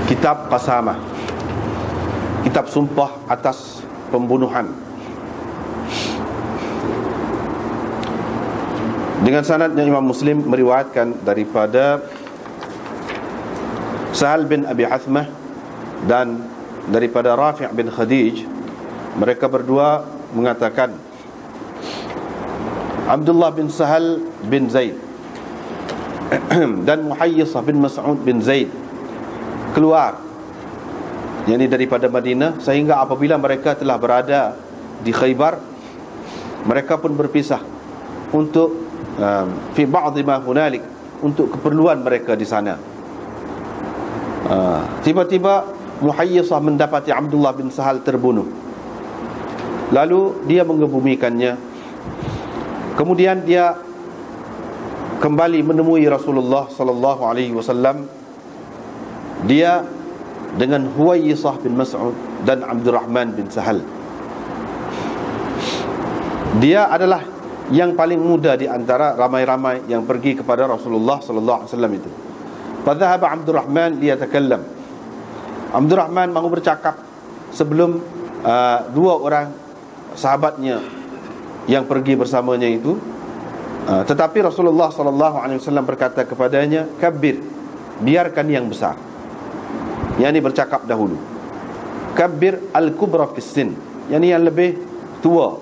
Kitab Qasamah, kitab sumpah atas pembunuhan, dengan sanadnya Imam Muslim meriwayatkan daripada Sahal bin Abi Hathmah dan daripada Rafi' bin Khadij. Mereka berdua mengatakan, Abdullah bin Sahal bin Zaid dan Muhayyisah bin Mas'ud bin Zaid keluar, yakni daripada Madinah, sehingga apabila mereka telah berada di Khaybar, mereka pun berpisah untuk fi ba'dhi ma hunalik, untuk keperluan mereka di sana. Tiba-tiba Muhayyisah mendapati Abdullah bin Sahal terbunuh. Lalu dia mengebumikannya. Kemudian dia kembali menemui Rasulullah sallallahu alaihi wasallam. Dia dengan Huwayyisah bin Mas'ud dan Abdurrahman bin Sahal. Dia adalah yang paling muda di antara ramai-ramai yang pergi kepada Rasulullah sallallahu alaihi wasallam itu. Fadhahaba Abdurrahman liyatakallam. Abdurrahman mahu bercakap sebelum dua orang sahabatnya yang pergi bersamanya itu. Tetapi Rasulullah sallallahu alaihi wasallam berkata kepadanya, "Kabbir, biarkan yang besar." Yani bercakap dahulu. Kabbir al-kubra fis sin, yani yang lebih tua,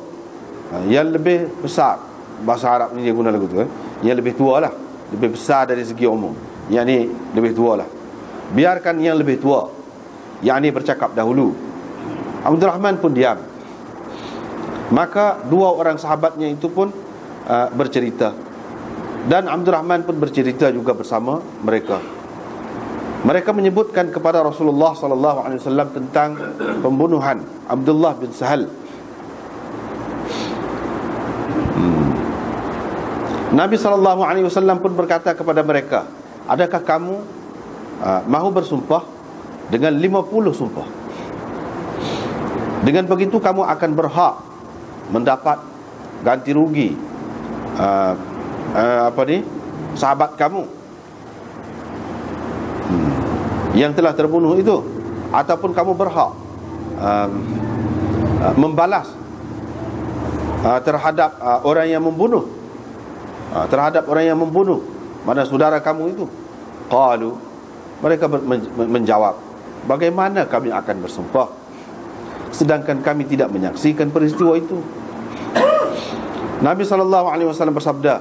yang lebih besar. Bahasa Arab ni dia guna lagu tu, yang lebih tua lah, lebih besar dari segi umum, yani lebih tua lah. Biarkan yang lebih tua, yani bercakap dahulu. Abdurrahman pun diam. Maka dua orang sahabatnya itu pun bercerita, dan Abdurrahman pun bercerita juga bersama mereka. Mereka menyebutkan kepada Rasulullah sallallahu alaihi wasallam tentang pembunuhan Abdullah bin Sahal. Nabi sallallahu alaihi wasallam pun berkata kepada mereka, "Adakah kamu mahu bersumpah dengan 50 sumpah? Dengan begitu kamu akan berhak mendapat ganti rugi sahabat kamu yang telah terbunuh itu, ataupun kamu berhak membalas terhadap orang yang membunuh, mana saudara kamu itu." Qalu, mereka menjawab, "Bagaimana kami akan bersumpah sedangkan kami tidak menyaksikan peristiwa itu?" Nabi SAW bersabda,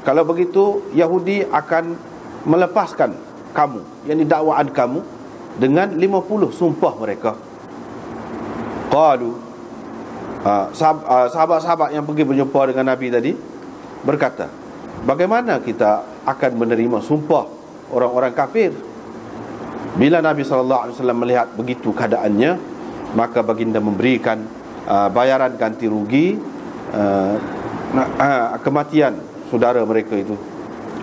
"Kalau begitu Yahudi akan melepaskan kamu, yakni dakwaan kamu, dengan 50 sumpah mereka." Qalu, sahabat-sahabat yang pergi berjumpa dengan Nabi tadi berkata, "Bagaimana kita akan menerima sumpah orang-orang kafir?" Bila Nabi SAW melihat begitu keadaannya, maka baginda memberikan bayaran ganti rugi kematian saudara mereka itu,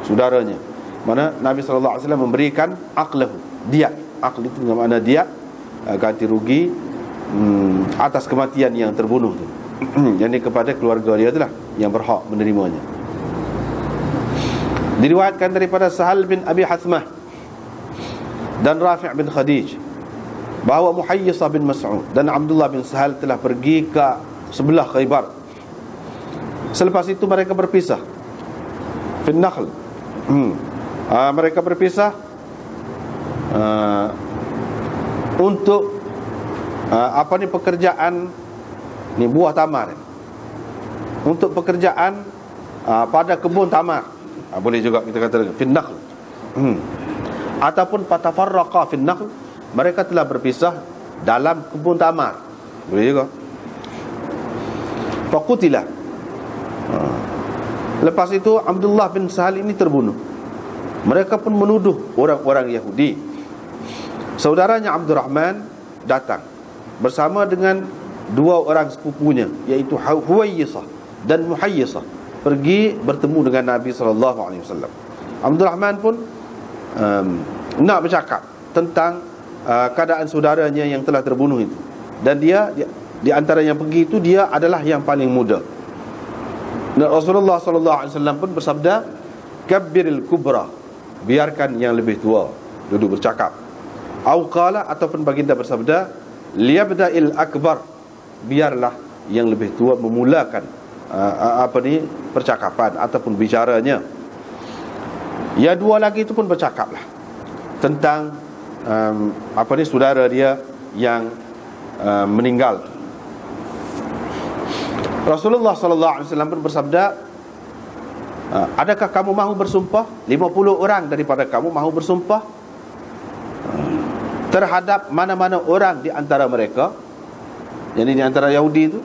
saudaranya. Mana Nabi SAW memberikan aqlahu, diat. Aql itu dengan makna diat, ganti rugi atas kematian yang terbunuh itu. Jadi kepada keluarga dia itulah yang berhak menerimanya. Diriwayatkan daripada Sahal bin Abi Hathmah dan Rafi' bin Khadij bahawa Muhayyisah bin Mas'ud dan Abdullah bin Sahal telah pergi ke sebelah Khaybar. Selepas itu mereka berpisah Fin Nakhl. Mereka berpisah untuk pekerjaan ni, buah tamar, untuk pekerjaan pada kebun tamar. Boleh juga kita kata Fin Nakhl. Ataupun fatafarraqa Fin Nakhl, mereka telah berpisah dalam kebun tamar. Boleh juga. Faqutila. Lepas itu Abdullah bin Sahal ini terbunuh. Mereka pun menuduh orang-orang Yahudi. Saudaranya Abdurrahman datang bersama dengan dua orang sepupunya, iaitu Huwayyisah dan Muhayyisah, pergi bertemu dengan Nabi SAW. Abdurrahman pun nak bercakap tentang keadaan saudaranya yang telah terbunuh itu. Dan dia di antara yang pergi itu, dia adalah yang paling muda. Dan Rasulullah SAW pun bersabda, "Kabbiril kubra biarkan yang lebih tua duduk bercakap. Au qala, ataupun baginda bersabda, liyabda'il akbar, biarlah yang lebih tua memulakan percakapan ataupun bicaranya. Ya, dua lagi itu pun bercakaplah tentang saudara dia yang meninggal. Rasulullah sallallahu alaihi wasallam pun bersabda, adakah kamu mahu bersumpah? 50 orang daripada kamu mahu bersumpah terhadap mana-mana orang di antara mereka, yakni di antara Yahudi itu.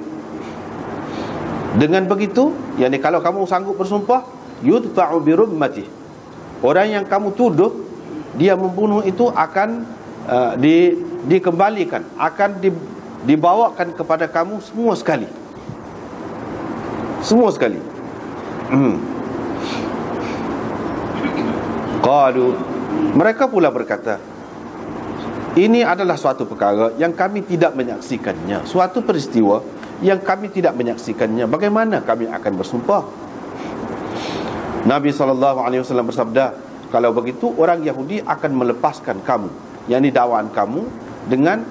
Dengan begitu, yakni kalau kamu sanggup bersumpah, yudfa'u bi rummati, orang yang kamu tuduh dia membunuh itu akan dikembalikan, akan dibawakan kepada kamu semua sekali. Semua sekali. Qalu, mereka pula berkata, ini adalah suatu perkara yang kami tidak menyaksikannya, suatu peristiwa yang kami tidak menyaksikannya, bagaimana kami akan bersumpah? Nabi SAW bersabda, kalau begitu orang Yahudi akan melepaskan kamu, yakni dakwaan kamu, dengan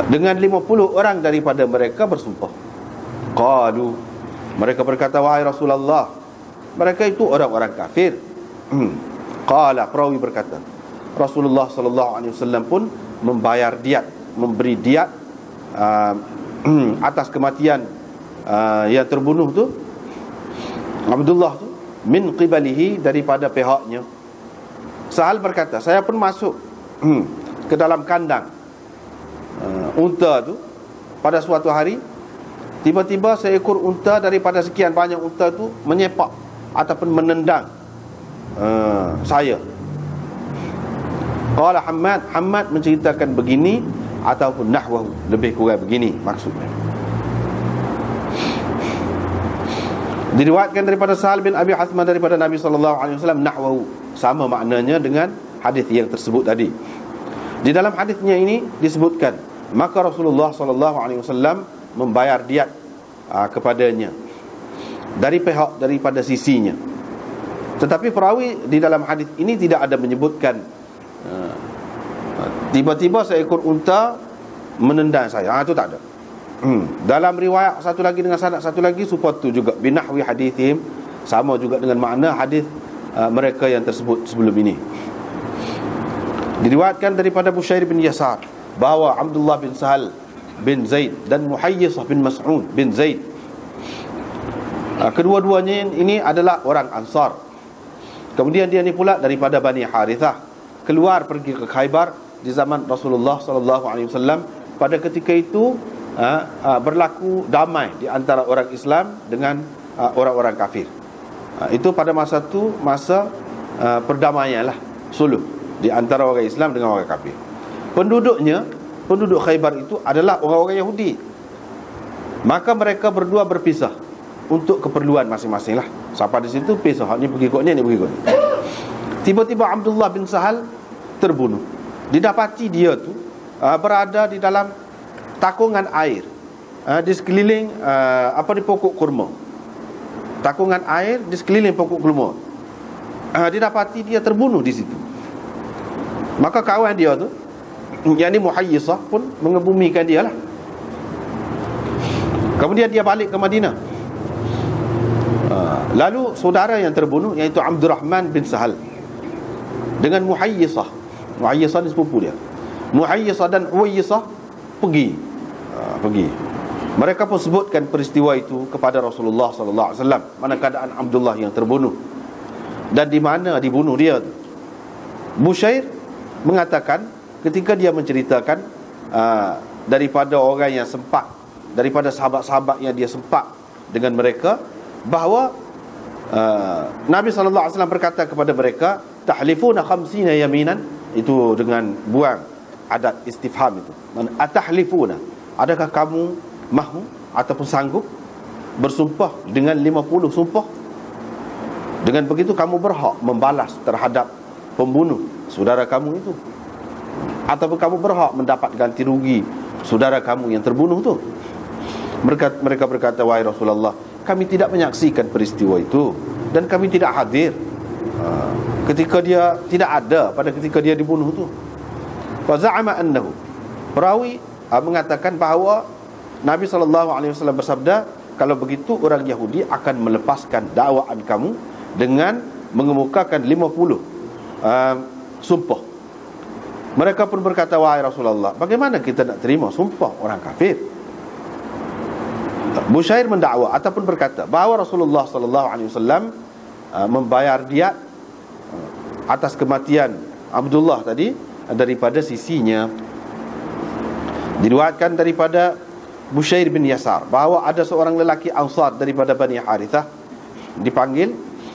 dengan 50 orang daripada mereka bersumpah. Qalu, mereka berkata, wahai Rasulullah, mereka itu orang-orang kafir. Qala, perawi berkata, Rasulullah SAW pun membayar diat, memberi diat atas kematian yang terbunuh tu Abdullah tu, min qibalihi, daripada pihaknya. Sahal berkata, saya pun masuk ke dalam kandang unta tu pada suatu hari. Tiba-tiba seekor unta daripada sekian banyak unta tu menyepak ataupun menendang saya. Qala Hammad menceritakan begini, ataupun nahwahu, lebih kurang begini maksudnya. Diriwayatkan daripada Sahal bin Abi Hasmah daripada Nabi SAW nahwahu, sama maknanya dengan hadis yang tersebut tadi. Di dalam hadisnya ini disebutkan, maka Rasulullah SAW membayar diat kepadanya daripada sisinya. Tetapi perawi di dalam hadis ini tidak ada menyebutkan tiba-tiba seekor unta menendang saya. Itu tak ada. Dalam riwayat satu lagi dengan sanad satu lagi supatu juga binahwi hadithim, sama juga dengan makna hadis mereka yang tersebut sebelum ini. Diriwayatkan daripada Bushair bin Yasar bahawa Abdullah bin Sahal bin Zaid dan Muhayyisah bin Mas'ud bin Zaid, kedua-duanya ini adalah orang Ansar. Kemudian dia ni pula daripada Bani Harithah, keluar pergi ke Khaybar di zaman Rasulullah SAW. Pada ketika itu berlaku damai di antara orang Islam dengan orang-orang kafir. Itu pada masa itu masa perdamaian lah, suluh di antara orang Islam dengan orang kafir. Penduduk Khaybar itu adalah orang-orang Yahudi. Maka mereka berdua berpisah untuk keperluan masing-masing lah. Siapa di situ pisah, ni pergi kot ni pergi kot ni. Tiba-tiba Abdullah bin Sahal terbunuh. Didapati dia tu berada di dalam takungan air di sekeliling di pokok kurma. Takungan air di sekeliling pokok kurma. Didapati dia terbunuh di situ. Maka kawan dia tu, yang ni Muhayyisah, pun mengebumikan dia lah. Kemudian dia balik ke Madinah. Lalu saudara yang terbunuh, iaitu Abdurrahman bin Sahal, dengan Muhayyisah ni sepupu dia, Muhayyisah dan Huwayyisah pergi. Mereka pun sebutkan peristiwa itu kepada Rasulullah SAW, mana keadaan Abdullah yang terbunuh dan di mana dibunuh dia. Bushair mengatakan ketika dia menceritakan daripada orang yang sempat, daripada sahabat-sahabat yang dia sempat dengan mereka, bahawa Nabi SAW berkata kepada mereka, tahlifuna khamsina yaminan, itu dengan buang adat istifham itu. Atahlifuna, adakah kamu mahu ataupun sanggup bersumpah dengan 50 sumpah? Dengan begitu kamu berhak membalas terhadap pembunuh saudara kamu itu, ataupun kamu berhak mendapat ganti rugi saudara kamu yang terbunuh tu. Mereka berkata, wahai Rasulullah, kami tidak menyaksikan peristiwa itu. dan kami tidak hadir ketika dia tidak ada pada ketika dia dibunuh tu. Fa za'ama annahu, perawi mengatakan bahawa Nabi SAW bersabda, kalau begitu orang Yahudi akan melepaskan dakwaan kamu dengan mengemukakan 50 sumpah. Mereka pun berkata, wahai Rasulullah, bagaimana kita nak terima sumpah orang kafir? Bushair mendakwa ataupun berkata bahawa Rasulullah SAW membayar diat atas kematian Abdullah tadi daripada sisinya. Diriwayatkan daripada Bushair bin Yasar bahawa ada seorang lelaki Ansar daripada Bani Harithah dipanggil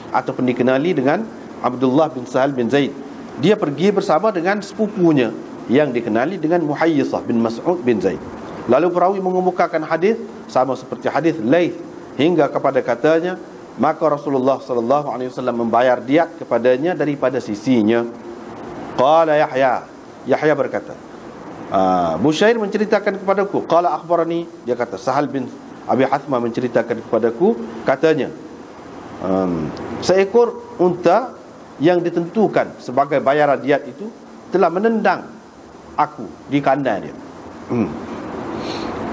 ataupun dikenali dengan Abdullah bin Sahal bin Zaid. Dia pergi bersama dengan sepupunya yang dikenali dengan Muhayyisah bin Mas'ud bin Zaid. Lalu perawi mengemukakan hadis sama seperti hadis Laith hingga kepada katanya, maka Rasulullah SAW membayar diat kepadanya daripada sisinya. Qala Yahya berkata, Bushair menceritakan kepadaku, qala akhbarani, dia kata Sahal bin Abi Hathmah menceritakan kepadaku, katanya seekor unta yang ditentukan sebagai bayaran diat itu telah menendang aku di kandang dia.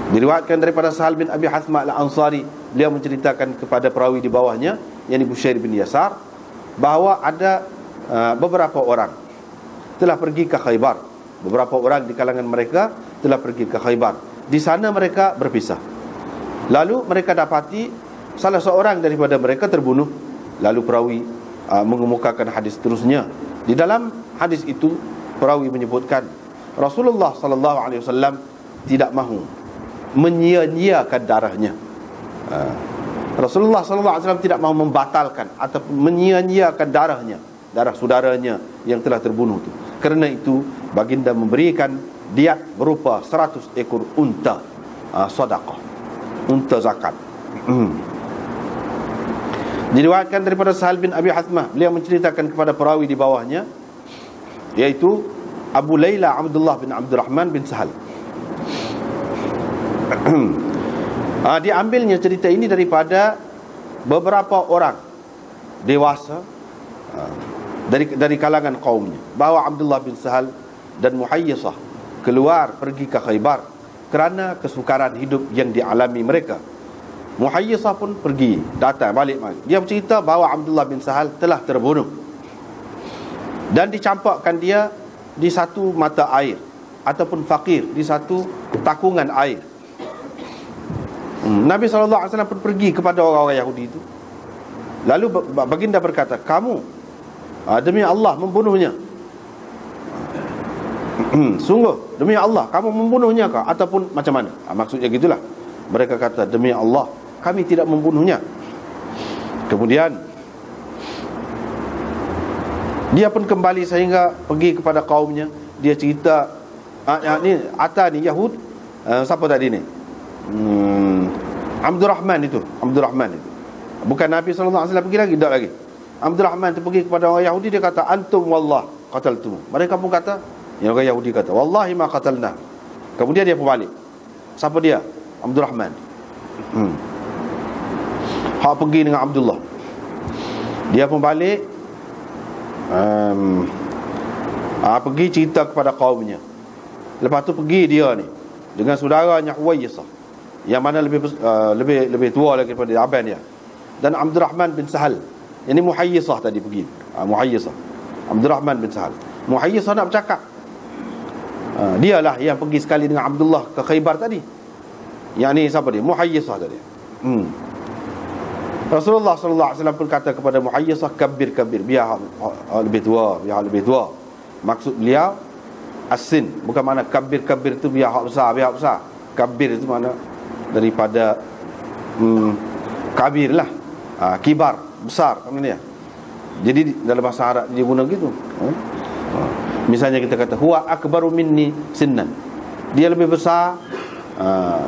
Diriwayatkan daripada Sahal bin Abi Hathmah al-Ansari, beliau menceritakan kepada perawi di bawahnya, yakni Bushair bin Yasar, bahawa ada beberapa orang telah pergi ke Khaybar. Beberapa orang di kalangan mereka telah pergi ke Khaybar. Di sana mereka berpisah. Lalu mereka dapati salah seorang daripada mereka terbunuh. Lalu perawi mengemukakan hadis seterusnya. Di dalam hadis itu perawi menyebutkan Rasulullah SAW tidak mahu menyia-nyiakan darahnya. Rasulullah SAW tidak mahu membatalkan atau menyia-nyiakan darahnya, darah saudaranya yang telah terbunuh itu. Kerana itu baginda memberikan diat berupa 100 ekor unta sedekah, unta zakat. Diriwayatkan daripada Sahal bin Abi Hathmah, beliau menceritakan kepada perawi di bawahnya, yaitu Abu Layla Abdullah bin Abdurrahman bin Sahal. Diambilnya cerita ini daripada beberapa orang dewasa dari kalangan kaumnya, bahawa Abdullah bin Sahal dan Muhayyisah keluar pergi ke Khaybar kerana kesukaran hidup yang dialami mereka. Muhayyisah pun pergi, datang balik. Dia bercerita bahawa Abdullah bin Sahal telah terbunuh dan dicampakkan dia di satu mata air ataupun fakir, di satu takungan air. Nabi SAW pun pergi kepada orang-orang Yahudi itu. Lalu baginda berkata, kamu demi Allah membunuhnya? Sungguh demi Allah kamu membunuhnya kah? Ataupun macam mana? Maksudnya gitulah. Mereka kata, demi Allah kami tidak membunuhnya. Kemudian dia pun kembali sehingga pergi kepada kaumnya. Dia cerita, ni Atta ni Yahud, siapa tadi ni? Abdurrahman itu. Bukan Nabi SAW pergi lagi, tak lagi. Abdurrahman itu pergi kepada orang Yahudi. Dia kata, antum wallah qataltum. Mereka pun kata, yang orang Yahudi kata, wallahi ma qatalna. Kemudian dia pun balik. Siapa dia? Abdurrahman. Hak pergi dengan Abdullah. Dia pun balik, pergi cerita kepada kaumnya. Lepas tu pergi dia ni dengan saudaranya Huwayyisah, yang mana lebih tua lagi daripada abang dia, dan Abdurrahman bin Sahal. Ini Muhayyisah tadi pergi. Muhayyisah, Abdurrahman bin Sahal. Muhayyisah nak bercakap, dialah yang pergi sekali dengan Abdullah ke Khaybar tadi. Yang ni siapa dia? Muhayyisah tadi. Rasulullah SAW pun kata kepada Muhayyisah, kabir, biar lebih tua. Maksud beliau asin, bukan mana kabir itu biar besar. Kabir itu mana daripada kabir lah, kibar, besar kan dia. Jadi dalam bahasa Arab dia guna gitu. Misalnya kita kata huwa akbaru minni sinnan, dia lebih besar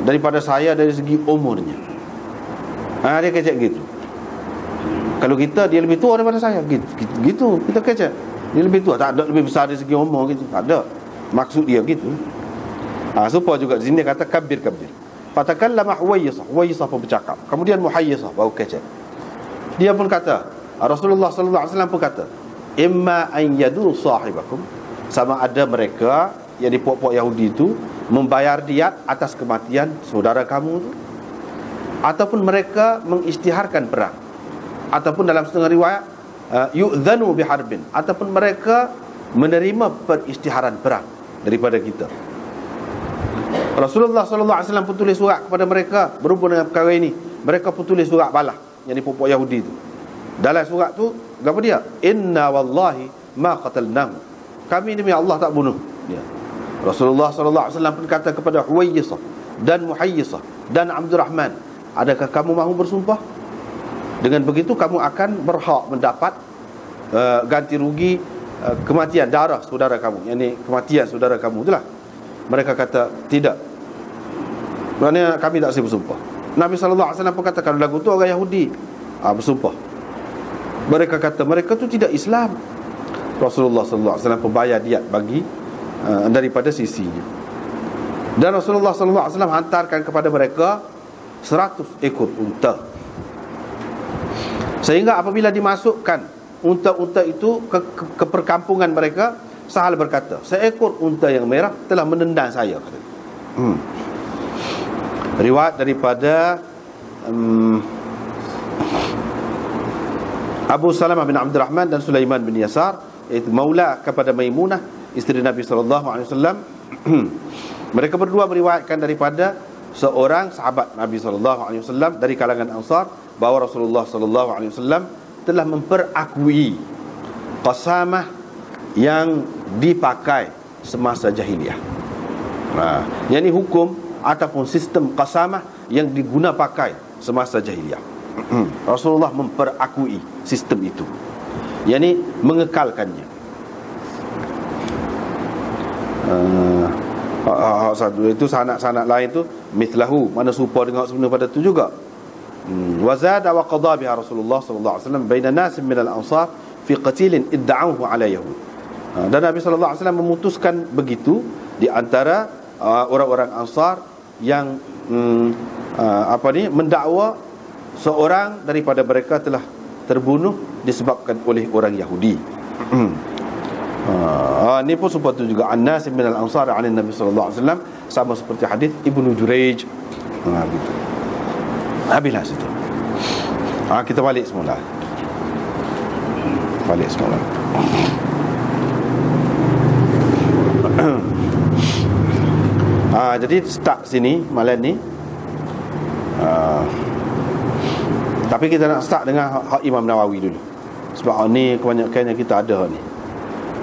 daripada saya dari segi umurnya. Dia kecek gitu. Kalau kita, dia lebih tua daripada saya, gitu kita kecek. Dia lebih tua, tak ada lebih besar dari segi umur gitu, tak ada. Maksud dia gitu. Supaya juga di sini dia kata kabir. Fatakallama Huwayyisah pun bercakap. Kemudian Muhayyisah baru kecek. Dia pun kata, Rasulullah sallallahu alaihi wasallam pun kata, imma an yadu sahibakum, sama ada mereka yang di puak-puak Yahudi itu membayar diat atas kematian saudara kamu itu, ataupun mereka mengisytiharkan perang, ataupun dalam setengah riwayat yu'dzanu biharbin, ataupun mereka menerima perisytiharan perang daripada kita. Rasulullah sallallahu alaihi wasallam pun tulis surat kepada mereka berhubung dengan perkara ini. Mereka pun tulis surat balas yang di puak-puak Yahudi itu. Dalam surat tu apa dia? Inna wallahi ma qatalnahu, kami demi Allah tak bunuh dia. Rasulullah sallallahu alaihi wasallam pun kata kepada Huwayyisah dan Muhayyisah dan Abdurrahman, adakah kamu mahu bersumpah? Dengan begitu kamu akan berhak mendapat ganti rugi kematian darah saudara kamu, yakni kematian saudara kamu itulah. Mereka kata tidak, maknanya kami tak boleh bersumpah. Nabi sallallahu alaihi wasallam pun kata, kalau lagu tu orang Yahudi bersumpah. Mereka kata mereka tu tidak Islam. Rasulullah sallallahu alaihi wasallam pun bayar diat bagi daripada sisinya. Dan Rasulullah sallallahu alaihi wasallam hantarkan kepada mereka 100 ekor unta. Sehingga apabila dimasukkan unta-unta itu ke perkampungan mereka, Sahal berkata, seekor unta yang merah telah menendang saya, kata. Riwayat daripada Abu Salamah bin Abdurrahman dan Sulaiman bin Yasar, iaitu maula kepada Maimunah isteri Nabi SAW. Mereka berdua meriwayatkan daripada seorang sahabat Nabi SAW dari kalangan Ansar, bahawa Rasulullah SAW telah memperakui qasamah yang dipakai semasa jahiliyah. Yang ini hukum ataupun sistem qasamah yang diguna pakai semasa jahiliyah. Rasulullah memperakui sistem itu, yang ini mengekalkannya. Satu itu sanak-sanak lain tu mithlahu, mana serupa dengan sebenarnya pada tu juga. Wazada wa qadha biha Rasulullah sallallahu alaihi wasallam baina nas min al-ansar fi qatilin idda'uhu ala yahud. Dan Nabi sallallahu alaihi wasallam memutuskan begitu di antara orang-orang Ansar yang mendakwa seorang daripada mereka telah terbunuh disebabkan oleh orang Yahudi. Ini pun seperti juga An-Nas min al-Ansar 'ala Nabi sallallahu alaihi wasallam, sama seperti hadis Ibnu Jurayj. Gitu. Habislah situ. Kita balik semula. Jadi start sini malam ni. Tapi kita nak start dengan hak Imam Nawawi dulu, sebab hak ni kebanyakannya kita ada ni.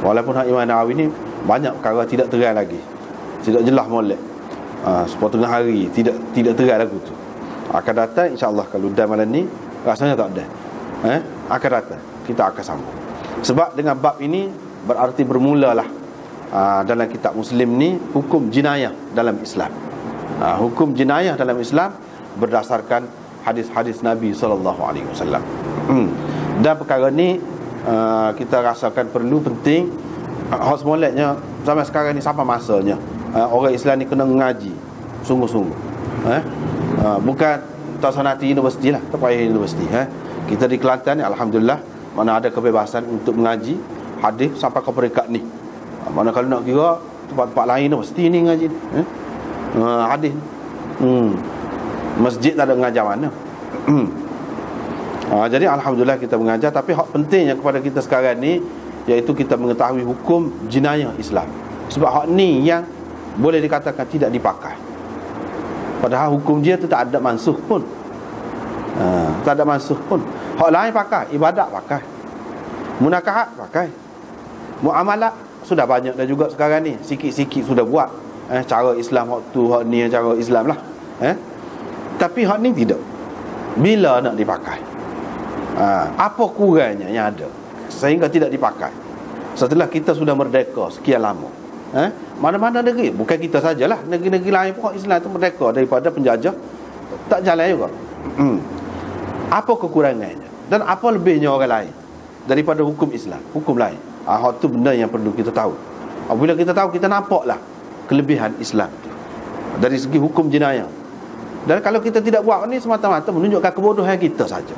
Walaupun hak Imam Nawawi ni banyak perkara tidak terang lagi, tidak jelas molek. Sepotong hari tidak terang lagu tu. Akan datang insya-Allah, kalau dah malam ni rasanya tak ada. Akan datang kita akan sambung. Sebab dengan bab ini berarti bermulalah dalam kitab Muslim ni hukum jinayah dalam Islam. Hukum jinayah dalam Islam berdasarkan hadis-hadis Nabi SAW. Dan perkara ni kita rasakan perlu penting. Hak semoleknya sampai sekarang ni sampai masanya orang Islam ni kena mengaji sungguh-sungguh. Bukan tak sanati universiti lah, tak payah universiti. Kita di Kelantan ni alhamdulillah, mana ada kebebasan untuk mengaji hadis sampai ke peringkat ni. Mana kalau nak kira tempat-tempat lain tu mesti ni ngaji hadis. Masjid tak ada mengajar mana. Jadi alhamdulillah kita mengajar. Tapi hak pentingnya kepada kita sekarang ni, iaitu kita mengetahui hukum jinayah Islam. Sebab hak ni yang boleh dikatakan tidak dipakai, padahal hukum dia tu tak ada mansuh pun. Tak ada mansuh pun. Hak lain pakai, ibadat pakai, munakahat pakai, muamalat sudah banyak dah juga sekarang ni. Sikit-sikit sudah buat cara Islam hak tu, hak ni cara Islam lah. Tapi hak ni tidak. Bila nak dipakai? Apa kurangnya yang ada sehingga tidak dipakai? Setelah kita sudah merdeka sekian lama, mana-mana negeri, bukan kita sajalah, negeri-negeri lain pun Islam itu merdeka daripada penjajah, tak jalan juga. Apa kekurangannya dan apa lebihnya orang lain daripada hukum Islam, hukum lain? Hak tu benda yang perlu kita tahu. Apabila kita tahu, kita nampaklah kelebihan Islam dari segi hukum jinayah. Dan kalau kita tidak buat ni semata-mata menunjukkan kebodohan kita saja.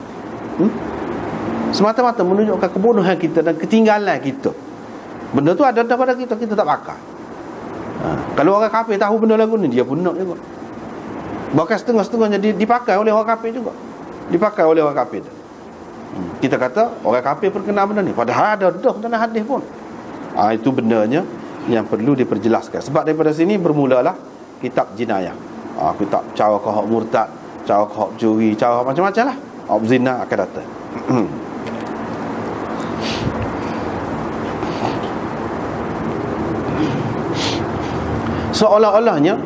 semata-mata menunjukkan kebodohan kita dan ketinggalan kita. Benda tu ada pada kita, kita tak pakai. Kalau orang kafir tahu benda lagu ni, dia pun nak juga. Bahkan setengah-setengahnya dipakai oleh orang kafir juga. Dipakai oleh orang kafir. Kita kata orang kafir pun kena benda ni, padahal ada dah dalam hadis pun. Itu bendanya yang perlu diperjelaskan. Sebab daripada sini bermulalah kitab jenayah. Kitab cara kau hak murtad, cara kau hak curi, cara macam-macam lah. Hak zina akan datang. Seolah-olahnya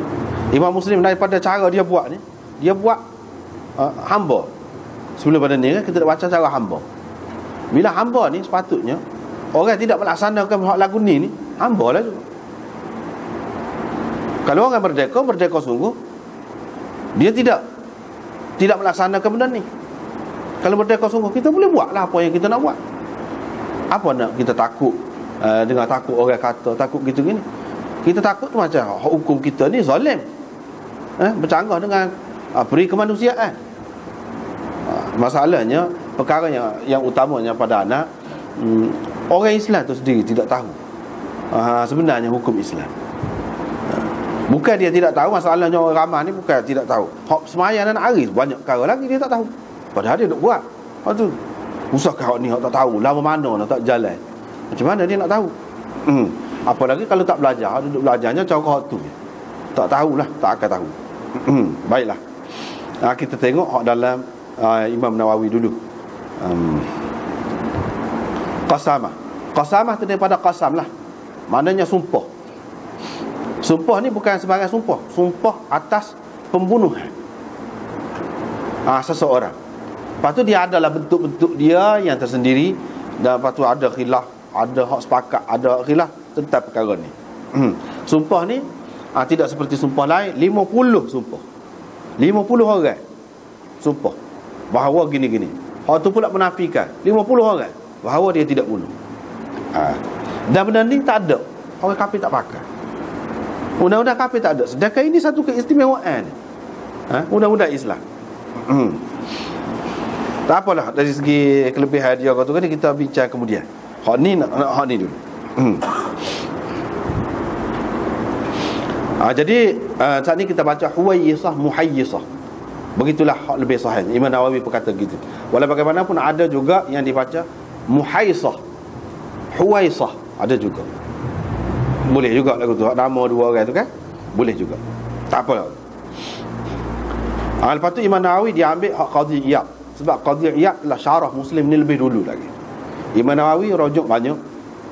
Imam Muslim daripada cara dia buat ni, dia buat hamba. Sebelum pada ni kan kita dah baca cara hamba. Bila hamba ni sepatutnya orang tidak melaksanakan hak lagu ni hamba lah juga. Kalau orang merdeka sungguh, dia tidak melaksanakan benda ni. Kalau merdeka sungguh, kita boleh buatlah apa yang kita nak buat. Apa nak kita takut dengan takut orang kata, takut gitu gini. Kita takut tu macam hukum kita ni zalim, bercanggah dengan peri kemanusiaan. Masalahnya perkara yang utamanya pada anak, orang Islam tu sendiri tidak tahu sebenarnya hukum Islam. Bukan dia tidak tahu, masalahnya orang ramai ni bukan tidak tahu. Hak sembahyang dan hari banyak perkara lagi dia tak tahu. Padahal dia duk buat. Lepas tu usahkah hak ni hak tak tahu, lama mana nak tak jalan. Macam mana dia nak tahu? Apalagi kalau tak belajar, duduk belajarnya cara hak tu. Tak tahulah, tak akan tahu. Baiklah. Kita tengok hak dalam Imam Nawawi dulu. Qasamah tu daripada qasam lah. Maknanya sumpah. Sumpah ni bukan sebagai sumpah. Sumpah atas pembunuhan seseorang. Lepas tu dia adalah bentuk-bentuk dia yang tersendiri. Dan lepas tu ada khilaf, ada hak sepakat, ada khilaf tentang perkara ni. Sumpah ni tidak seperti sumpah lain. 50 sumpah, 50 orang sumpah bahawa gini-gini. Hak tu pula menafikan 50 orang bahawa dia tidak bunuh. Dan benda ni tak ada. Orang kafir tak pakai. Undang-undang kafir tak ada. Sedangkan ini satu keistimewaan undang-undang Islam. Tak apalah, dari segi kelebihan dia kata kan kita bincang kemudian. Hak ni hak ni dulu. Jadi saat ni kita baca huwayyisah muhayyisah. Begitulah hak lebih sahih. Imam Nawawi berkata gitu. Walau bagaimanapun ada juga yang dibaca muhayyisah, huwaisah, ada juga. Boleh juga lagu tu, nama dua orang tu kan, boleh juga, tak apa lah. Lepas tu Imam Nawawi dia ambil hak Qadhi Iyad. Sebab Qadhi Iyad adalah syarah Muslim ni lebih dulu lagi. Imam Nawawi rujuk banyak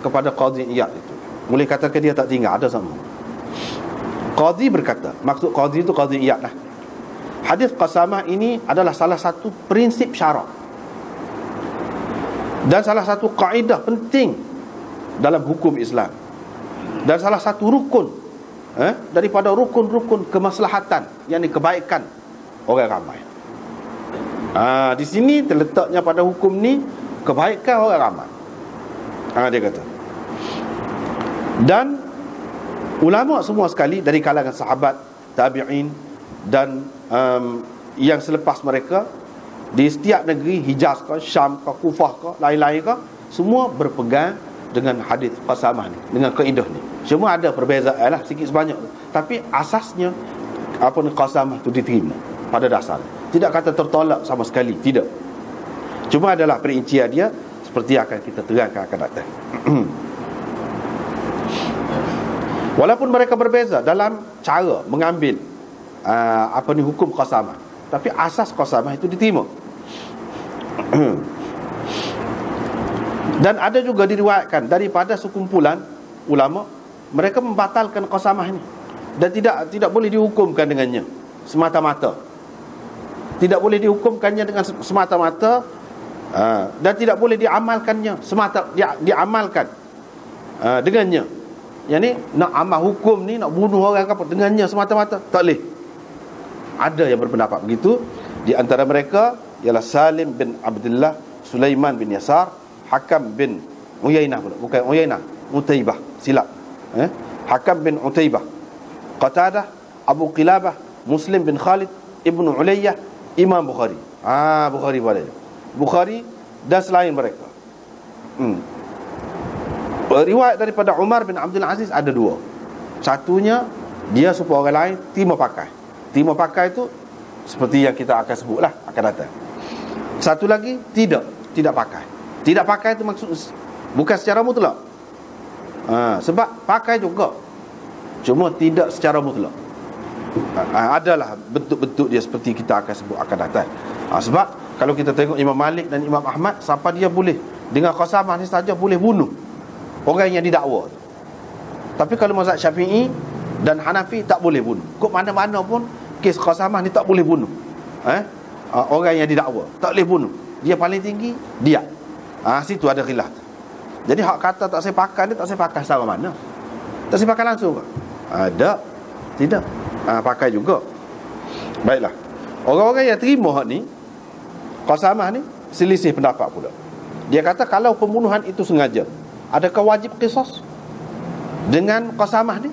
kepada Qadhi Iyad itu. Boleh katakan dia tak tinggal, ada sama. Qadhi berkata, maksud Qadhi itu Qadhi Iyad lah. Hadis qasamah ini adalah salah satu prinsip syarak dan salah satu kaedah penting dalam hukum Islam, dan salah satu rukun daripada rukun-rukun kemaslahatan, yakni kebaikan orang ramai. Di sini terletaknya pada hukum ni kebaikan orang ramai. Dia kata. Dan ulama semua sekali dari kalangan sahabat, tabi'in dan yang selepas mereka di setiap negeri, Hijaz ke, Syam ke, Kufah ke, lain-lain ke, semua berpegang dengan hadis qasamah ni, dengan kaedah ni. Semua ada perbezaan lah sikit sebanyak, tapi asasnya qasamah tu diterima pada dasar. Tidak kata tertolak sama sekali, tidak. Cuma adalah perincian dia seperti akan kita terangkan akan datang. Walaupun mereka berbeza dalam cara mengambil hukum qasamah, tapi asas qasamah itu diterima. Dan ada juga diriwayatkan daripada sekumpulan ulama, mereka membatalkan qasamah ini dan tidak boleh dihukumkan dengannya semata-mata. Tidak boleh dihukumkannya dengan semata-mata, dan tidak boleh diamalkannya diamalkan dengannya. Yang ni nak amal hukum ni, nak bunuh orang apa dengannya semata-mata, tak boleh. Ada yang berpendapat begitu. Di antara mereka ialah Salim bin Abdullah, Sulaiman bin Yasar, Hakam bin Uyainah, bukan Uyainah, Utaibah, silap. Hakam bin Utaibah, Qatadah, Abu Qilabah, Muslim bin Khalid, Ibnu Ulayyah, Imam Bukhari. Bukhari boleh. Bukhari dan selain mereka. Riwayat daripada Umar bin Abdul Aziz ada dua. Satunya, dia supaya orang lain terima pakai. Terima pakai itu seperti yang kita akan sebutlah, akan datang. Satu lagi, tidak pakai. Tidak pakai itu maksud bukan secara mutlak. Sebab pakai juga, cuma tidak secara mutlak. Adalah bentuk-bentuk dia seperti kita akan sebut akan datang. Sebab kalau kita tengok Imam Malik dan Imam Ahmad, siapa dia boleh dengan qasamah ni saja boleh bunuh orang yang didakwa. Tapi kalau mazhab Syafi'i dan Hanafi tak boleh bunuh. Kok mana-mana pun kes qasamah ni tak boleh bunuh. Orang yang didakwa tak boleh bunuh. Dia paling tinggi, dia. Situ ada khilaf. Jadi hak kata tak saya pakai ni, tak saya pakai secara mana? Tak saya pakai langsung ke? Ada. Tidak. Pakai juga. Baiklah. Orang-orang yang terima hak ni, qasamah ni, selisih pendapat pula. Dia kata kalau pembunuhan itu sengaja, adakah wajib qisas dengan qasamah ni?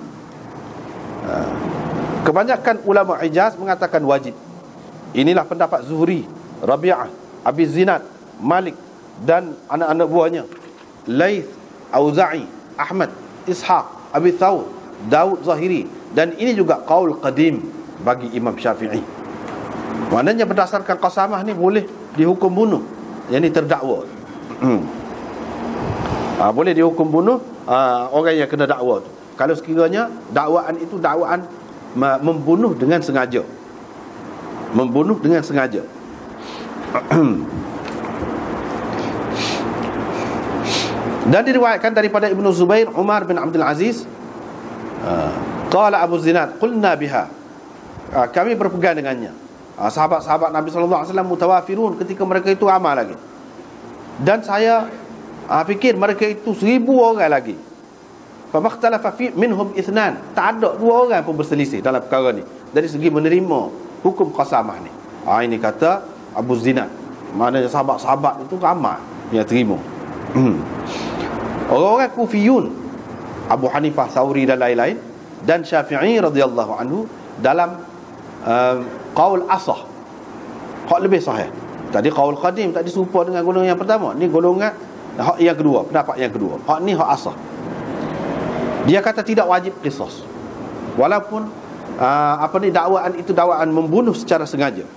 Kebanyakan ulama Hijaz mengatakan wajib. Inilah pendapat Zuhri, Rabi'ah, Abi Zinad, Malik dan anak-anak buahnya, Laith, Auza'i, Ahmad, Ishaq, Abi Thawr, Daud Zahiri. Dan ini juga qaul qadim bagi Imam Syafi'i. Maknanya berdasarkan qasamah ni boleh dihukum bunuh yang ni terdakwa. Boleh dihukum bunuh orang yang kena dakwa tu, kalau sekiranya dakwaan itu dakwaan membunuh dengan sengaja. Membunuh dengan sengaja. Dan diriwayatkan daripada Ibnu Zubair, Umar bin Abdul Aziz, qala Abu Zinad, qulna biha, kami berpegang dengannya. Sahabat-sahabat Nabi SAW mutawafirun, ketika mereka itu ramai lagi. Dan saya fikir mereka itu 1000 orang lagi. Famakhtalafa fi minhum ithnan, tak ada 2 orang pun berselisih dalam perkara ni dari segi menerima hukum qasamah ni. Ini kata Abu Zinad. Maknanya sahabat-sahabat itu ramai yang terima. Orang-orang Kufiyun, Abu Hanifah, Thawri dan lain-lain, dan Syafi'i radhiyallahu anhu dalam qaul asah, hak lebih sahih. Tadi qaul qadim, tadi serupa dengan golongan yang pertama. Ni golongan hak yang kedua, pendapat yang kedua. Hak ni hak asah. Dia kata tidak wajib qisas. Walaupun dakwaan itu dakwaan membunuh secara sengaja.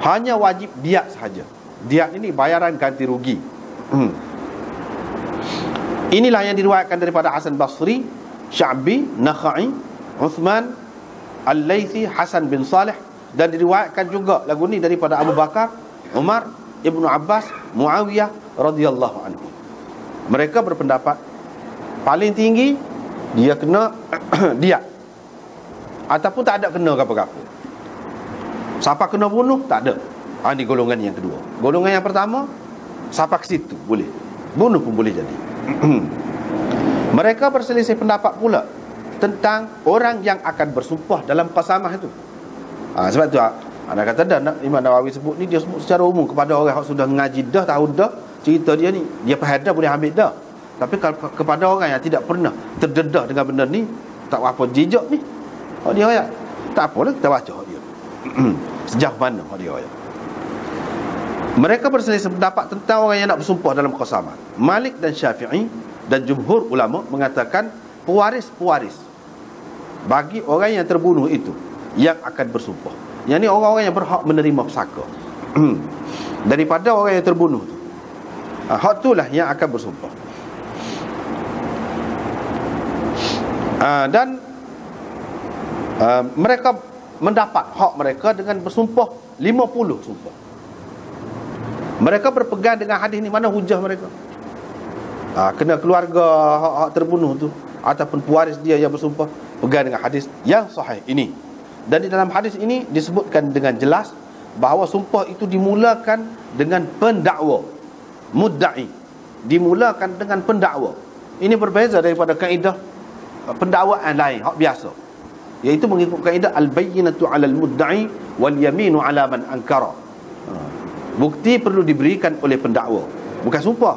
Hanya wajib diat sahaja. Diat ini bayaran ganti rugi. Inilah yang diriwayatkan daripada Hasan Basri, Sya'bi, Nakhai, Uthman, Al-Laythi, Hasan bin Salih, dan diriwayatkan juga lagu ni daripada Abu Bakar, Umar, Ibnu Abbas, Muawiyah radhiyallahu anhu. Mereka berpendapat paling tinggi dia kena diat, ataupun tak ada kena apa-apa. Siapa kena bunuh tak ada. Ini golongan yang kedua. Golongan yang pertama, siapa ke situ boleh bunuh pun boleh jadi. Mereka berselisih pendapat pula tentang orang yang akan bersumpah dalam qasamah itu. Sebab tu anda kata dah Imam Nawawi sebut ni, dia sebut secara umum kepada orang yang sudah ngaji dah, tahu dah cerita dia ni, dia faham dah, boleh ambil dah. Tapi kalau kepada orang yang tidak pernah terdedah dengan benda ni, tak apa jejak ni, dia ayat tak apalah, kita baca dia sejauh mana dia ayat. Mereka berselisih pendapat tentang orang yang nak bersumpah dalam qasamah. Malik dan Syafi'i dan jumhur ulama mengatakan pewaris-pewaris bagi orang yang terbunuh itu yang akan bersumpah. Yang ni orang-orang yang berhak menerima pesaka daripada orang yang terbunuh tu. Hak itulah yang akan bersumpah. Dan mereka mendapat hak mereka dengan bersumpah 50 sumpah. Mereka berpegang dengan hadis ni. Mana hujah mereka? Kena keluarga hak terbunuh tu ataupun pewaris dia yang bersumpah pegang dengan hadis yang sahih ini. Dan di dalam hadis ini disebutkan dengan jelas bahawa sumpah itu dimulakan dengan pendakwa, mudda'i, dimulakan dengan pendakwa. Ini berbeza daripada kaedah pendakwaan lain hak biasa, iaitu mengikut kaedah al-bayyinatu 'alal mudda'i wal yaminu 'ala man ankara. Bukti perlu diberikan oleh pendakwa, bukan sumpah.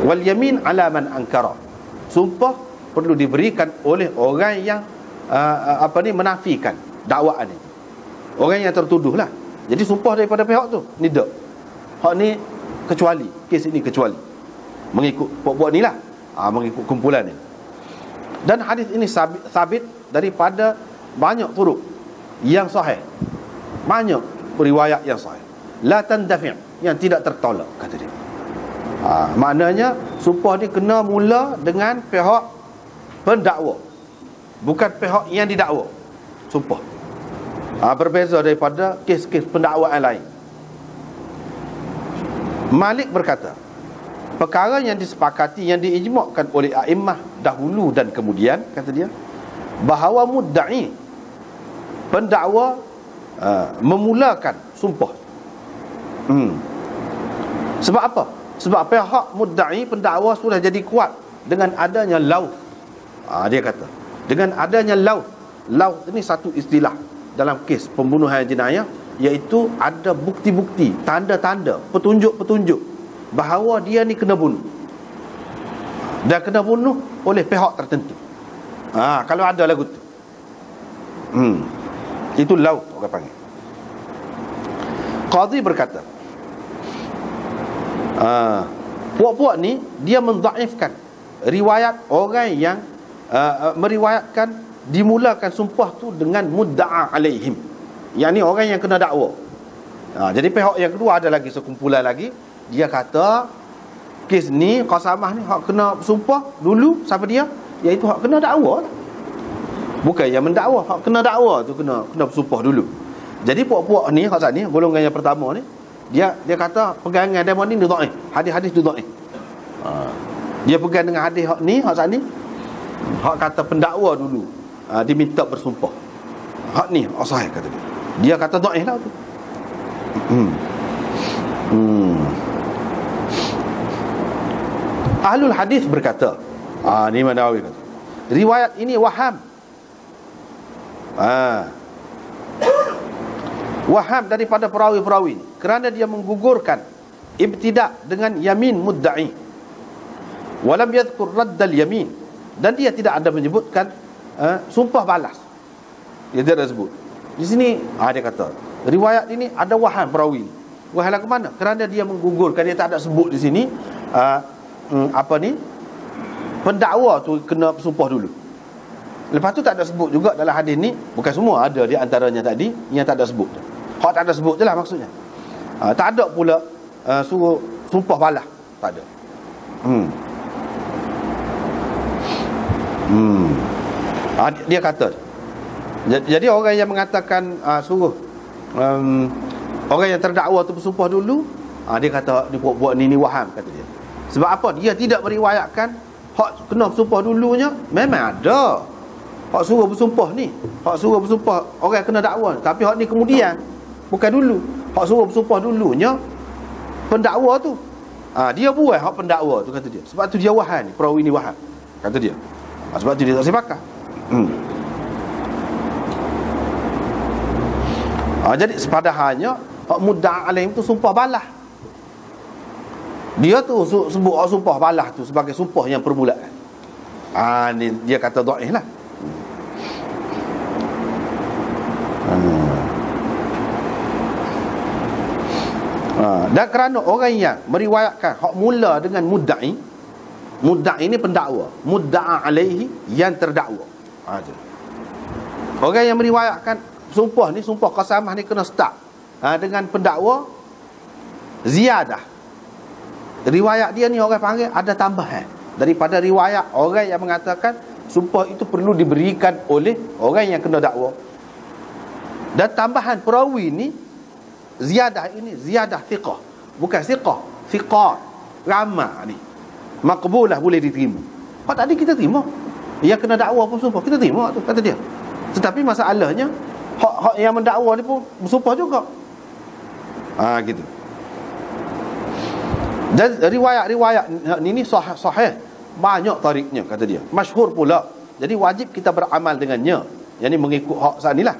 Wal yamin 'ala man ankara. Sumpah perlu diberikan oleh orang yang menafikan dakwaan itu, orang yang tertuduh lah. Jadi sumpah daripada pihak tu ni dak. Hak ni kecuali, kes ini kecuali, mengikut puak-puak ni lah, mengikut kumpulan ni. Dan hadis ini sabit daripada banyak turuk yang sahih, banyak riwayat yang sahih, la tandafi', yang tidak tertolak, kata dia. Maknanya sumpah ni kena mula dengan pihak pendakwa, bukan pihak yang didakwa. Sumpah berbeza daripada kes-kes pendakwaan lain. Malik berkata, perkara yang disepakati, yang diijma'kan oleh a'immah dahulu dan kemudian, kata dia, bahawa mudda'i, pendakwa, memulakan sumpah. Sebab apa? Sebab pihak mudda'i, pendakwa, sudah jadi kuat dengan adanya lauf. Dia kata, dengan adanya lauf. Lauf ini satu istilah dalam kes pembunuhan jenayah, iaitu ada bukti-bukti, tanda-tanda, petunjuk-petunjuk bahawa dia ni kena bunuh, dan kena bunuh oleh pihak tertentu. Kalau ada lagu tu, itu laut orang panggil. Qadhi berkata, puak-puak ni dia mendhaifkan riwayat orang yang meriwayatkan dimulakan sumpah tu dengan mudda'a alaihim, yang ni orang yang kena dakwa. Jadi pihak yang kedua ada lagi sekumpulan lagi, dia kata kes ni, qasamah ni, hak kena sumpah dulu siapa dia, iaitu hak kena dakwa lah. Bukan yang mendakwa, hak kena dakwa tu kena bersumpah dulu. Jadi puak-puak ni, hak ni, golongan yang pertama ni, dia kata pegangan demo ni dhaif, hadis-hadis tu dhaif. Dia pegang dengan hadis hak ni, hak ni, hak kata pendakwa dulu diminta bersumpah. Hak ni sahih, kata dia. Dia kata dhaif lah tu. Ahlul hadis berkata, ni Nawawi kata, riwayat ini waham. Waham daripada perawi-perawi ini, kerana dia menggugurkan ibtida' dengan yamin mudda'i, walam yadhkur raddal yamin, dan dia tidak ada menyebutkan sumpah balas. Dia tidak sebut di sini. Dia kata riwayat ini ada waham perawi. Waham ke mana? Kerana dia menggugurkan, dia tak ada sebut di sini pendakwa tu kena sumpah dulu. Lepas tu tak ada sebut juga dalam hadis ni, bukan semua, ada di antaranya tadi yang tak ada sebut. Hak tak ada sebut je lah maksudnya. Tak ada pula suruh sumpah balas, tak ada. Dia kata, jadi orang yang mengatakan suruh orang yang terdakwa tu bersumpah dulu, dia kata dia buat ni waham, kata dia. Sebab apa? Dia tidak meriwayatkan hak kena bersumpah dulunya. Memang ada hak suruh bersumpah ni, hak suruh bersumpah orang kena dakwa, tapi hak ni kemudian, bukan dulu. Hak suruh bersumpah dulunya pendakwa tu. Dia buat hak pendakwa tu, kata dia. Sebab tu dia waham ni, perawi ni waham, kata dia. Sebab tu dia tak sepakat. Jadi sepadahalnya hak mudda'a alaihim tu sumpah balas. Dia tu sebut sumpah balas tu sebagai sumpah yang permulaan. Ni dia kata dhaif lah. Dan kerana orang yang meriwayatkan hak mula dengan mudda'i ni pendakwa, mudda'a alaihi yang terdakwa. Orang yang meriwayatkan sumpah ni, sumpah qasamah ni kena start dengan pendakwa ziyadah. Riwayat dia ni orang panggil ada tambahan daripada riwayat orang yang mengatakan sumpah itu perlu diberikan oleh orang yang kena dakwa. Dan tambahan perawi ni, ziyadah ini ziyadah thiqah, bukan thiqah, thiqat, ramah ni, maqbulah, boleh diterima. Hak tadi kita terima, yang kena dakwa pun sumpah kita terima tu, kata dia. Tetapi masalahnya hak yang mendakwa ni pun bersumpah juga. Gitu. Dan riwayat-riwayat ini sahih, banyak tariknya, kata dia, masyhur pula. Jadi wajib kita beramal dengannya. Yang ni mengikut hak sanilah.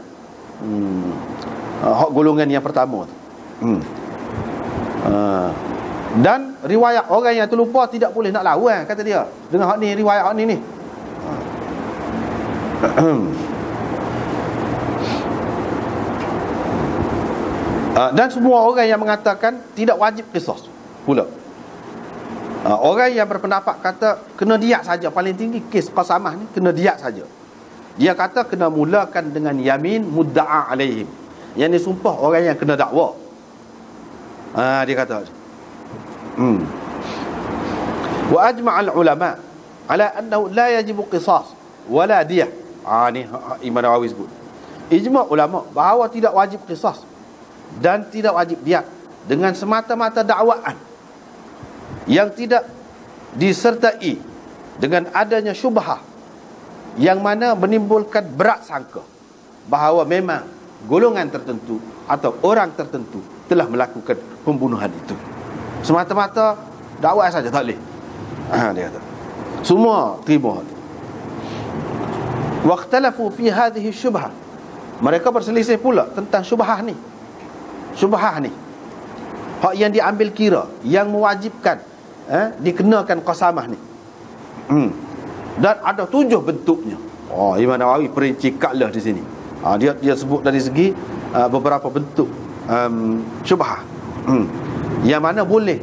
Hak golongan yang pertama tu. Dan riwayat orang yang terlupa tidak boleh nak lawan, kata dia, dengan hak ni, riwayat hak ni. Dan semua orang yang mengatakan tidak wajib qisas pula. Orang yang berpendapat kata kena diat saja, paling tinggi kes qasamah ni kena diat saja. Dia kata kena mulakan dengan yamin mudda'a alaihim, yang disumpah orang yang kena dakwa. Dia kata wa ajma'al ulama ala annahu la yajibu qisas wala diyah. Ni Imam Nawawi sebut ijma' ulama bahawa tidak wajib qisas dan tidak wajib diat dengan semata-mata dakwaan yang tidak disertai dengan adanya syubhah yang mana menimbulkan berat sangka bahawa memang golongan tertentu atau orang tertentu telah melakukan pembunuhan itu. Semata-mata dakwaan saja tak boleh. Dia kata semua terima. Waqtalafu fi hadhihi syubhah, mereka berselisih pula tentang syubhah ni. Syubhah ni hak yang diambil kira, yang mewajibkan dikenakan qasamah ni. Dan ada 7 bentuknya. Imam Nawawi perinci kaklah di sini. Dia sebut dari segi beberapa bentuk syubhah yang mana boleh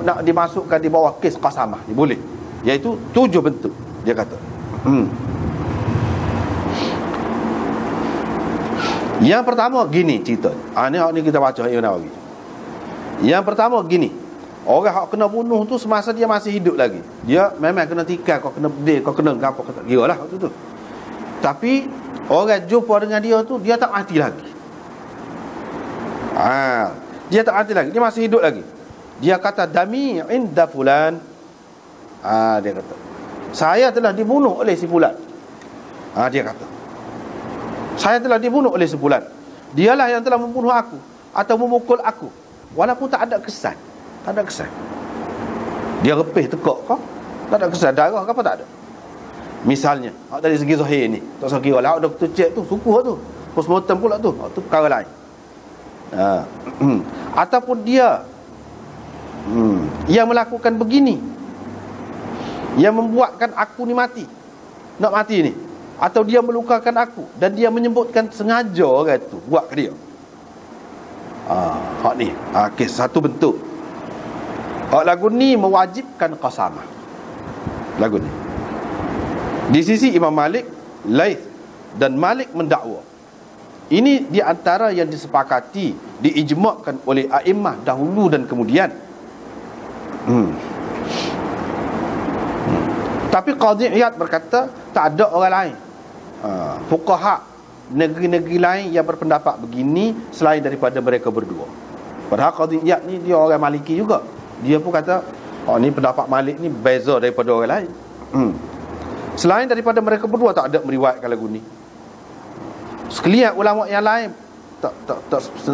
nak dimasukkan di bawah kes qasamah ni, boleh, iaitu 7 bentuk dia kata. Yang pertama gini cerita. Ni kita baca Imam Nawawi. Yang pertama gini, orang hak kena bunuh tu semasa dia masih hidup lagi, dia memang kena tikar, kau kena bedil, kau kena apa, kau tak kira lah waktu tu. Tapi orang jumpa dengan dia tu, dia tak mati lagi. Dia tak mati lagi, dia masih hidup lagi. Dia kata dami inda fulan. Dia kata saya telah dibunuh oleh si fulan. Dia kata saya telah dibunuh oleh si fulan. Dialah yang telah membunuh aku atau memukul aku, walaupun tak ada kesan. Tak ada kesan. Dia repih tekak kau, tak ada kesan darah ke apa, tak ada. Misalnya dari segi zahir ni tak usah kira lah, doktor cek tu suku tu postmortem pula tu, tu perkara lain. Ataupun dia yang melakukan begini, yang membuatkan aku ni mati, nak mati ni, atau dia melukakan aku dan dia menyebutkan sengaja orang tu buat ke dia. Hak ni kes satu bentuk. Lagu ni mewajibkan qasamah. Lagu ni di sisi Imam Malik, Laith dan Malik mendakwa. Ini di antara yang disepakati, diijma'kan oleh a'immah dahulu dan kemudian. Tapi Qadhi Iyad berkata tak ada orang lain, fuqaha negeri-negeri lain yang berpendapat begini selain daripada mereka berdua. Padahal Qadhi Iyad ni dia orang Maliki juga. Dia pun kata ni pendapat Malik ni beza daripada orang lain. Selain daripada mereka berdua tak ada meriwayatkan lagu ni. Sekalian ulama yang lain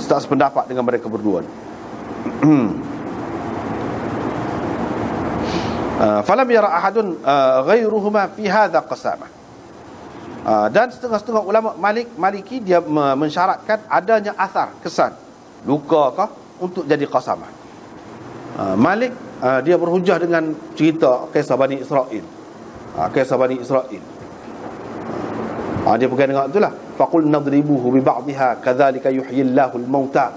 tak sependapat dengan mereka berdua. Falam yara ahadun ghairuhuma fi hadha qasamah. Dan setengah-setengah ulama Maliki dia mensyaratkan adanya asar, kesan luka kah untuk jadi qasamah. Malik dia berhujah dengan cerita kisah Bani Israel. Kisah Bani Israel. Dia pegang dengan itulah, faqul nadribuhu bi ba'dihha kadzalika yuhyillahu al-mauta.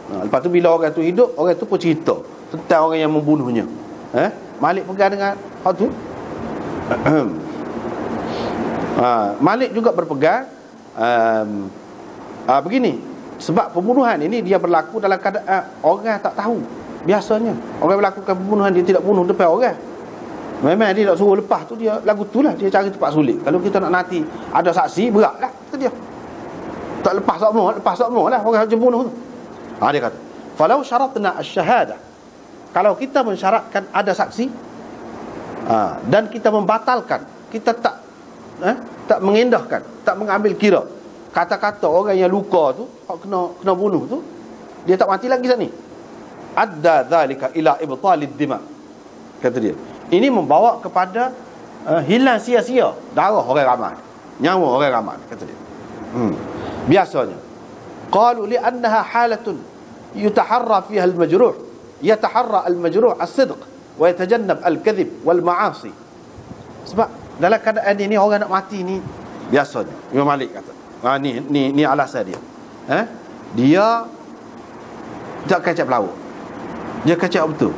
Lepas tu bila orang tu hidup, orang tu pun cerita tentang orang yang membunuhnya. Malik pegang dengan hak tu. Malik juga berpegang begini, sebab pembunuhan ini dia berlaku dalam keadaan orang tak tahu. Biasanya orang melakukan pembunuhan dia tidak bunuh depan orang. Memang dia tak suruh lepas tu, dia lagu tu lah, dia cari tempat sulit. Kalau kita nak nanti ada saksi, berat lah kata dia. Tak lepas semua lah orang yang bunuh tu. Dia kata falau syaratna asy-syahadah, kalau kita mensyaratkan ada saksi, dan kita membatalkan, kita tak mengindahkan, tak mengambil kira kata-kata orang yang luka tu, kena bunuh tu, dia tak mati lagi saat ni, adda dzalika ila ibtalid dima, kata dia. Ini membawa kepada hilang sia-sia darah orang ramai, nyawa orang ramai, kata dia. Biasanya qalu li annaha halatun yutaharra fiha al-majruh, yataharra al-majruh as-sidq wa yatajannab al-kadhib wal ma'asi. Sebab dalam keadaan ini orang nak mati ni biasanya, Imam Malik kata, ni alasan dia. Dia tak kecap pelawak. Dia kecap betul.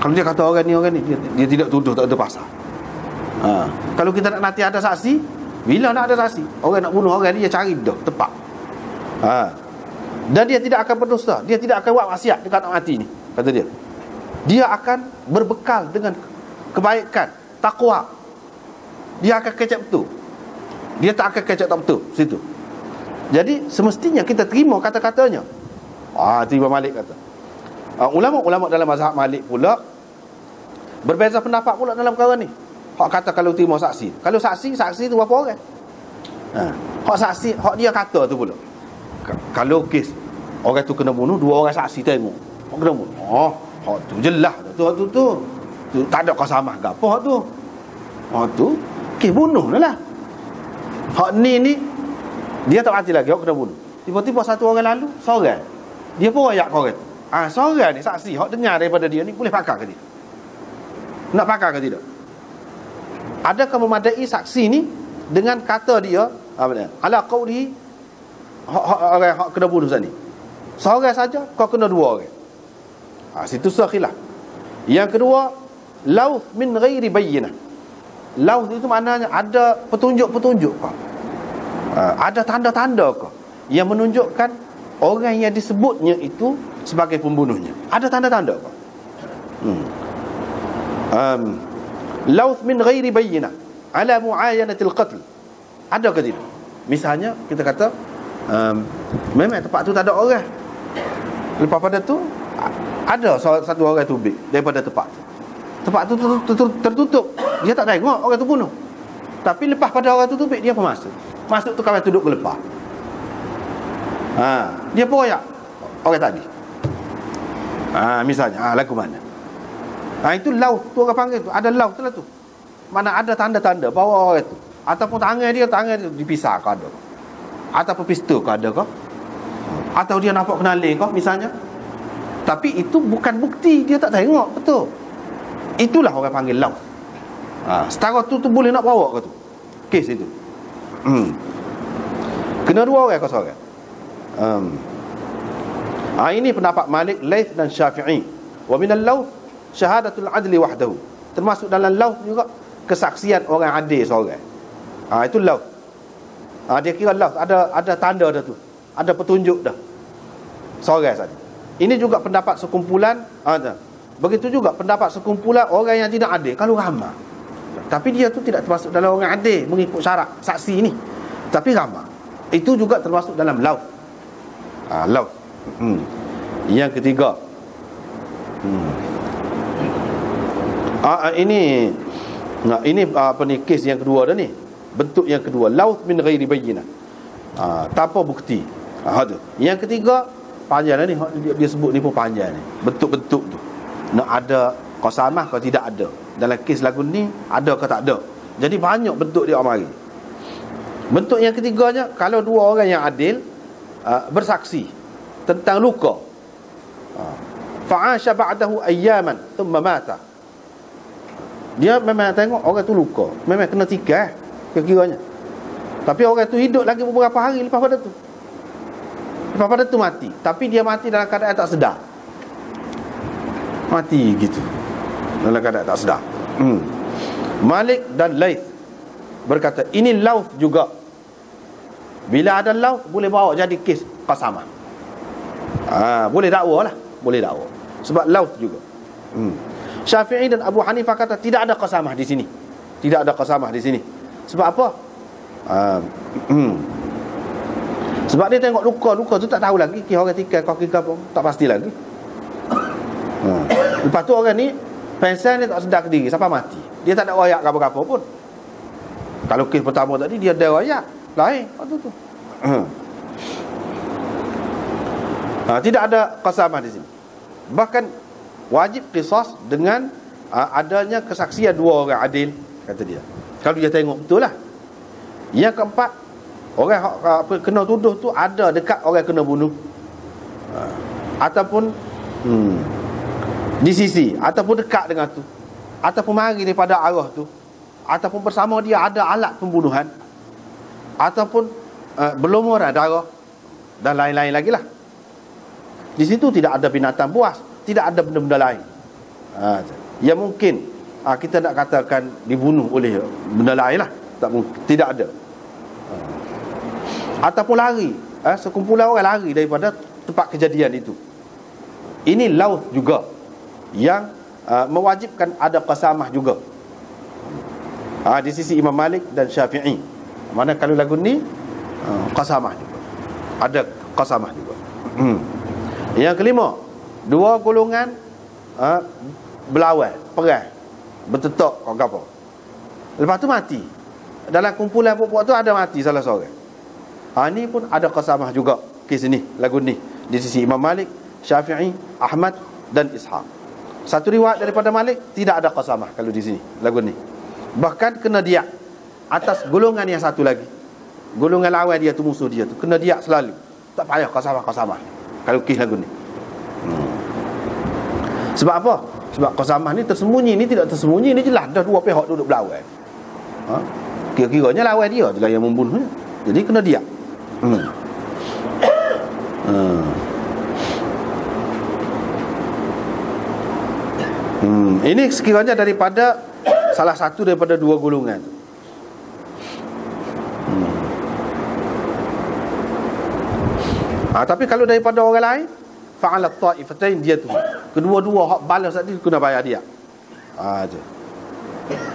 Kalau dia kata orang ni dia tidak tuduh, tak ada pasal. Kalau kita nak nanti ada saksi, bila nak ada saksi, orang nak bunuh orang dia cari dah tepat. Dan dia tidak akan berdosa, dia tidak akan buat maksiat dekat nak mati ni, kata dia. Dia akan berbekal dengan kebaikan, takwa. Dia akan kecap betul. Dia tak akan kecap tak betul situ. Jadi semestinya kita terima kata-katanya. Tiba Malik kata. Ulama-ulama dalam mazhab Malik pula berbeza pendapat pula dalam perkara ni. Hak kata kalau terima saksi. Kalau saksi tu berapa orang? Hak saksi, hak dia kata tu pula. Kalau kes orang tu kena bunuh, 2 orang saksi tengok. Hak kena bunuh. Hak tu jelas tu. Tu tak ada qasamah ke apa hak tu. Hak tu kes bunuh lah. Hak ni dia tak mati lagi, hak kena bunuh. Tiba-tiba satu orang lalu, seorang. Dia pun royak kau kata. Seorang ni saksi, hak dengar daripada dia ni boleh pakar ke dia? Nak pakar ke tidak? Adakah memadai saksi ni dengan kata dia ala qawlihi orang hak kena bunuh ni? Seorang saja kau kena 2 orang. Situ khilaf. Yang kedua, lauth min ghairi bayyinah. Lauth itu maknanya ada petunjuk-petunjuk kau. Ada tanda-tanda kau yang menunjukkan orang yang disebutnya itu sebagai pembunuhnya. Ada tanda-tanda kau. Lauth min ghairi bayyinah ala muayanatil qatl. Ada ke tidak? Misalnya kita kata memang tempat tu tak ada orang. Lepas pada tu ada satu orang tubik daripada tempat tu. Tempat tu tertutup. Dia tak tengok orang tu bunuh. Tapi lepas pada orang tu tubik, dia pun masuk tu kawan duduk berlepas. Dia pun royak orang tadi. Misalnya lagu mana? Itu laut tu orang panggil tu. Ada laut tu lah tu. Mana ada tanda-tanda bahawa orang tu, ataupun tangan dia dipisah ke ada, ataupun pistol ke ada ke, atau dia nampak kenali ke misalnya. Tapi itu bukan bukti, dia tak tengok betul. Itulah orang panggil laut. Setara tu boleh nak bawa ke tu kes itu. Kena 2 orang ke seorang. Ini pendapat Malik, Laith dan Syafi'i. Wa minal lauth syahadatul adli wahdahu. Termasuk dalam lauth juga kesaksian orang adil seorang. Itu lauth. Dia kira lauth ada tanda dah tu, ada petunjuk dah seorang saja. Ini juga pendapat sekumpulan. Begitu juga pendapat sekumpulan orang yang tidak adil. Kalau ramai, tapi dia tu tidak termasuk dalam orang adil mengikut syarat saksi ni, tapi ramai, itu juga termasuk dalam lauth. Lauth. Yang ketiga, ini apa ni, kes yang kedua dah ni. Bentuk yang kedua, lauth min ghairi bayyinah, tanpa bukti. Yang ketiga panjang lah ni, dia sebut ni pun panjang ni, bentuk-bentuk tu. Nak ada qasamah kalau tidak ada. Dalam kes lagu ni ada ke tak ada. Jadi banyak bentuk dia mari. Bentuk yang ketiganya, kalau 2 orang yang adil bersaksi tentang luka, fa'asha ba'dahu ayyaman thumma mata. Dia memang tengok orang tu luka, memang kena tikar kira-kiranya, tapi orang tu hidup lagi beberapa hari lepas pada tu. Lepas pada tu mati, tapi dia mati dalam keadaan tak sedar. Mati gitu dalam keadaan tak sedar. Malik dan Laith berkata ini lauth juga. Bila ada lauth boleh bawa jadi kes qasamah. Boleh dakwa lah, boleh dakwa sebab lauth juga. Syafi'i dan Abu Hanifah kata tidak ada qasamah di sini. Tidak ada qasamah di sini. Sebab apa? Sebab dia tengok luka tu tak tahu lagi kira orang tikar kau kira pun tak pasti lagi. Lepas tu orang ni pensan dia tak sedar ke diri sampai mati. Dia tak ada royak apa-apa pun. Kalau kes pertama tadi dia ada royak lain waktu tu. Tidak ada qasamah di sini. Bahkan wajib qisas dengan adanya kesaksian 2 orang adil, kata dia. Kalau dia tengok betul lah. Yang keempat, orang kena tuduh tu ada dekat orang kena bunuh, ataupun di sisi, ataupun dekat dengan tu, ataupun mari daripada arah tu, ataupun bersama dia ada alat pembunuhan, ataupun berlumuran darah, dan lain-lain lagi lah. Di situ tidak ada binatang buas, tidak ada benda-benda lain. Yang mungkin kita nak katakan dibunuh oleh benda lain lah, tidak ada. Ataupun lari, sekumpulan orang lari daripada tempat kejadian itu. Ini lauth juga yang mewajibkan ada qasamah juga. Di sisi Imam Malik dan Syafi'i. Mana kalau lagu ni qasamah juga. Ada qasamah juga. Yang kelima, dua golongan berlawan, perang, bertetok kau apa. Lepas tu mati. Dalam kumpulan puak-puak tu ada mati salah seorang. Ni pun ada qasamah juga kes ni, lagu ni. Di sisi Imam Malik, Syafi'i, Ahmad dan Ishaq. Satu riwayat daripada Malik tidak ada qasamah kalau di sini lagu ni. Bahkan kena diak atas golongan yang satu lagi. Golongan lawan dia tu, musuh dia tu, kena diak selalu. Tak payah qasamah kalau kes lagu ni. Sebab apa? Sebab qasamah ni tersembunyi, ni tidak tersembunyi, ni jelas dah dua pihak duduk berlawan. Kira-kiranya lawan dia juga yang membunuhnya. Jadi kena diak. Ini sekiranya daripada salah satu daripada dua golongan. Tapi kalau daripada orang lain, fa'ala ta'ifatain, dia tu kedua-dua hak balas tadi kena bayar dia.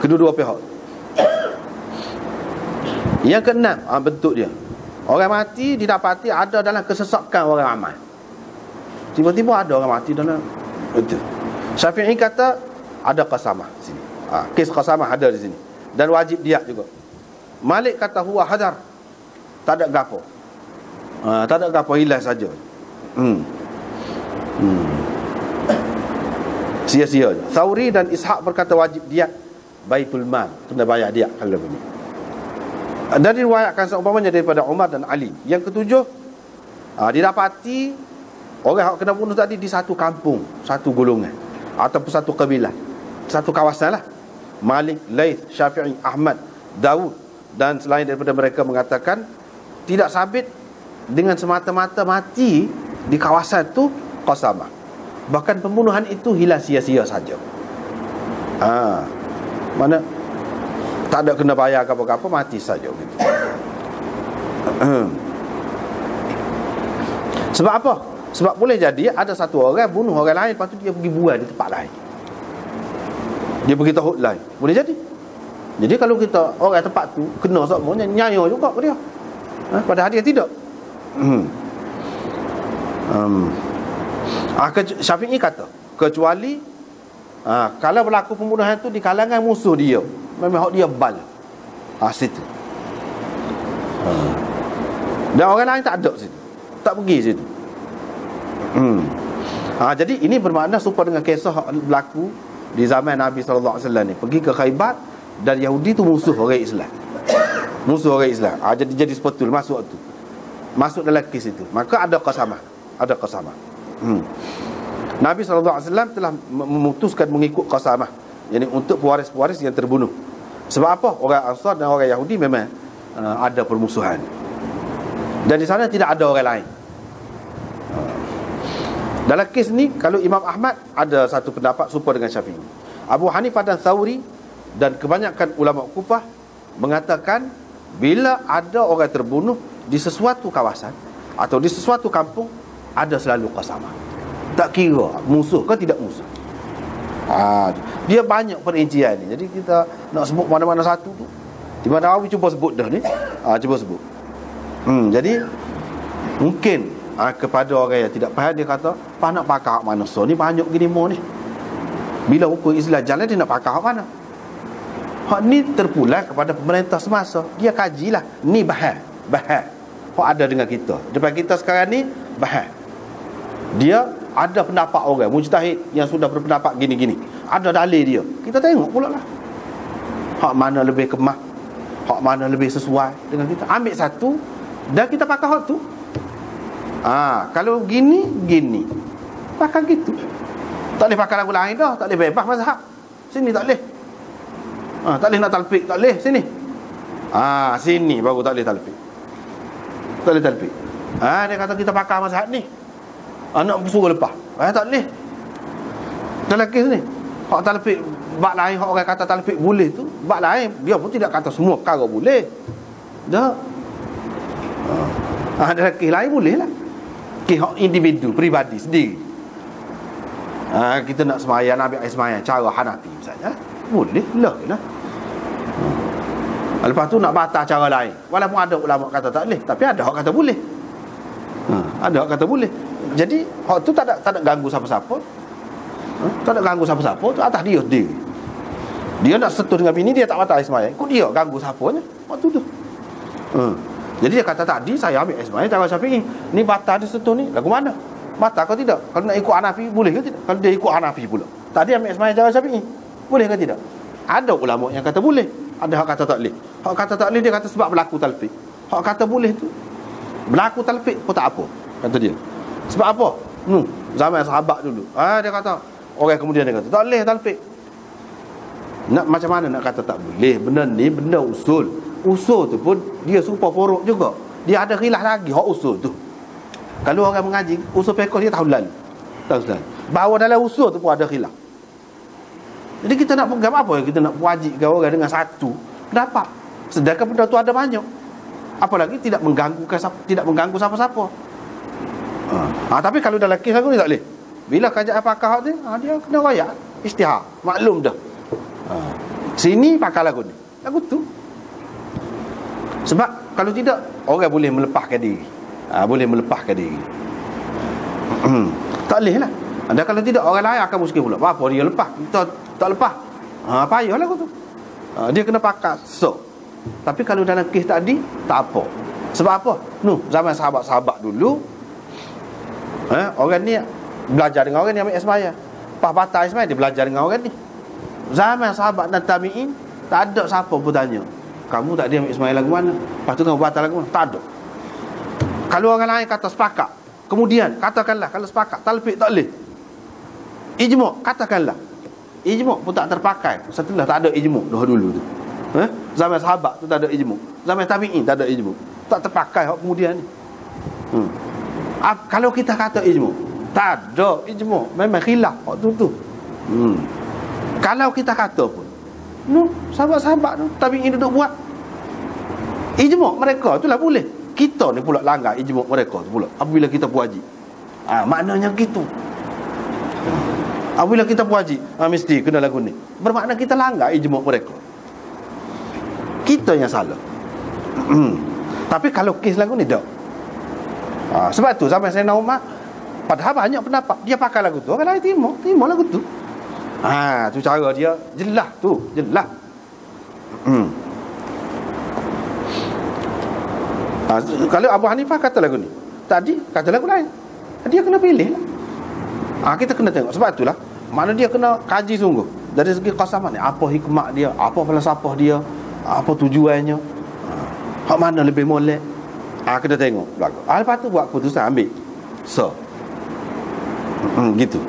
Kedua-dua pihak. Yang keenam, bentuk dia. Orang mati didapati ada dalam kesesakan orang ramai. Tiba-tiba ada orang mati dalam itu. Syafi'i kata ada qasamah di sini. Kes qasamah ada di sini dan wajib dia juga. Malik kata huwa hadar. Tak ada gapo. Tak ada gapo, hilang saja. Sia-sia je. Thauri dan Ishaq berkata wajib dia baitul mal, kena bayar dia kalau begini. Dan diriwayatkan seumpamanya daripada Umar dan Ali. Yang ketujuh, didapati orang yang kena bunuh tadi di satu kampung, satu golongan ataupun satu kabilah, satu kawasan lah. Malik, Laith, Syafi'i, Ahmad, Daud dan selain daripada mereka mengatakan tidak sabit dengan semata-mata mati di kawasan itu qasamah. Bahkan pembunuhan itu hilang sia-sia saja. Mana tak ada kena bayar apa-apa, mati saja gitu. Sebab apa? Sebab boleh jadi ada satu orang bunuh orang lain, lepas tu dia pergi buang di tempat lain, dia pergi tahut lain. Boleh jadi. Jadi kalau kita orang tempat tu kena semuanya, nyaya juga ke dia. Padahal dia tidak. Syafi'i kata kecuali kalau berlaku pembunuhan itu di kalangan musuh dia, memang hak dia bal. Situ. Dan orang lain tak ada situ, tak pergi situ. Jadi ini bermakna serupa dengan kisah berlaku di zaman Nabi SAW ni. Pergi ke Khaybar dan Yahudi tu musuh orang Islam. Musuh orang Islam. Jadi sepetul masuk tu. Masuk dalam kes itu. Maka ada qasamah. Ada qasamah. Nabi SAW telah memutuskan mengikut qasamah, yakni untuk pewaris-pewaris yang terbunuh. Sebab apa? Orang Ansar dan orang Yahudi memang ada permusuhan. Dan di sana tidak ada orang lain. Dalam kes ni, kalau Imam Ahmad ada satu pendapat serupa dengan Syafi'i. Abu Hanifah dan Thauri dan kebanyakan ulama Kufah mengatakan bila ada orang terbunuh di sesuatu kawasan atau di sesuatu kampung, ada selalu qasamah. Tak kira musuh ke tidak musuh. Dia banyak perincian ni. Jadi kita nak sebut mana-mana satu tu, di mana Awi cuba sebut dah ni. Cuba sebut. Jadi mungkin kepada orang yang tidak faham, dia kata, "Apa nak pakar hak mana so ni banyak gini mo ni." Bila hukum Islam jalan, dia nak pakar hak mana? Hak ni terpulang kepada pemerintah semasa. Dia kajilah. Ni bahas. Hak ada dengan kita. Depan kita sekarang ni bahas. Dia ada pendapat orang mujtahid yang sudah berpendapat gini-gini. Ada dalil dia. Kita tengok pula lah. Hak mana lebih kemah, hak mana lebih sesuai dengan kita. Ambil satu dan kita pakai hak tu. Kalau gini pakai gitu. Tak boleh pakai lagu lain dah. Tak boleh bebas mazhab. Sini tak boleh. Tak boleh nak talfik. Tak boleh sini. Sini baru tak boleh talfik. Tak boleh talfik. Dia kata kita pakai mazhab ni. Anak suruh lepas. Tak boleh. Dalam kes ni, hak talfik bab lain, hak orang kata talfik boleh tu, bab lain dia pun tidak kata semua perkara boleh. Dah. Dalam kes lain boleh lah. Kes hak individu, peribadi sendiri. Kita nak semayang, nak ambil air semayang cara Hanafi misalnya, boleh lah. Lepas tu nak batal cara lain, walaupun ada ulama kata tak boleh, tapi ada hak kata boleh. Ada hak kata boleh. Jadi hak tu tak ada ganggu siapa-siapa. Tak ada ganggu siapa-siapa, tu atas dia sendiri. Dia nak sentuh dengan bini, dia tak batal air semayang, ikut dia ganggu siapanya waktu tu. Jadi dia kata tadi saya ambil air semayang cara Syafi'i, ni batal dia sentuh ni, lagu mana? Batal ke tidak? Kalau nak ikut Hanafi boleh ke tidak? Kalau dia ikut Hanafi pula, tadi ambil air semayang cara Syafi'i, boleh ke tidak? Ada ulama yang kata boleh, ada hak kata tak boleh. Hak kata tak boleh dia kata sebab berlaku talfik. Hak kata boleh tu berlaku talfik pun tak apa, kata dia. Sebab apa? Zaman sahabat dulu. Dia kata, orang kemudian dia kata tak boleh talfik. Nak macam mana nak kata tak boleh? Benda ni benda usul. Usul tu pun dia serupa furuk juga. Dia ada khilaf lagi hak usul tu. Kalau orang mengaji usul fiqh dia tahu lalu. Bahawa dalam usul tu pun ada khilaf. Jadi kita nak pegang apa? Kita nak wajibkan orang dengan satu pendapat. Sedangkan benda tu ada banyak. Apalagi tidak mengganggu siapa-siapa. Tapi kalau dalam kes aku ni tak boleh. Bila kajian pakar ni, dia kena royak istihad. Maklum dah. Sini pakar lagu ni. Lagu tu. Sebab kalau tidak, orang boleh melepaskan diri. Boleh melepaskan diri. Tak boleh lah. Dan kalau tidak, orang lain akan muskil pula. Apa dia lepas? Kita tak lepas. Payah lah tu. Dia kena pakar. Tapi kalau dalam kes tadi, tak apa. Sebab apa? Zaman sahabat-sahabat dulu, orang ni belajar dengan orang ni ambil ismaya. Pas batal ismaya, dia belajar dengan orang ni. Zaman sahabat dan tabi'in, tak ada siapa pun tanya, kamu tak dia ambil ismaya lagu mana? Lepas tu kamu batal lagu mana? Tak ada. Kalau orang lain kata sepakat, kemudian katakanlah kalau sepakat talfik tak boleh, ijma', katakanlah ijma' pun tak terpakai setelah tak ada ijma' dulu tu. Zaman sahabat tu tak ada ijma', zaman tabi'in tak ada ijma', tak terpakai hak kemudian ni. Kalau kita kata ijma', tak ada ijma', memang khilaf waktu tu. Kalau kita kata pun, sahabat-sahabat tu tabi'in duduk buat ijma' mereka tu lah boleh. Kita ni pula langgar ijma' mereka tu pula apabila kita berwajib. Maknanya gitu. Apabila kita berwajib, mesti kena lagu ni, bermakna kita langgar ijma' mereka. Kita yang salah. Tapi kalau kes lagu ni tak. Sebab tu zaman Sayyidina Umar, padahal banyak pendapat, dia pakai lagu tu, orang lain terima lagu tu. Tu cara dia jelas tu, jelas. Kalau Abu Hanifah kata lagu ni, tadi kata lagu lain, dia kena pilih lah. Kita kena tengok. Sebab itulah, mana dia kena kaji sungguh dari segi qasamah ni, apa hikmah dia, apa falsafah dia, apa tujuannya, hak mana lebih molek. Kena tengok belakang. Lepas tu buat keputusan, ambil gitu.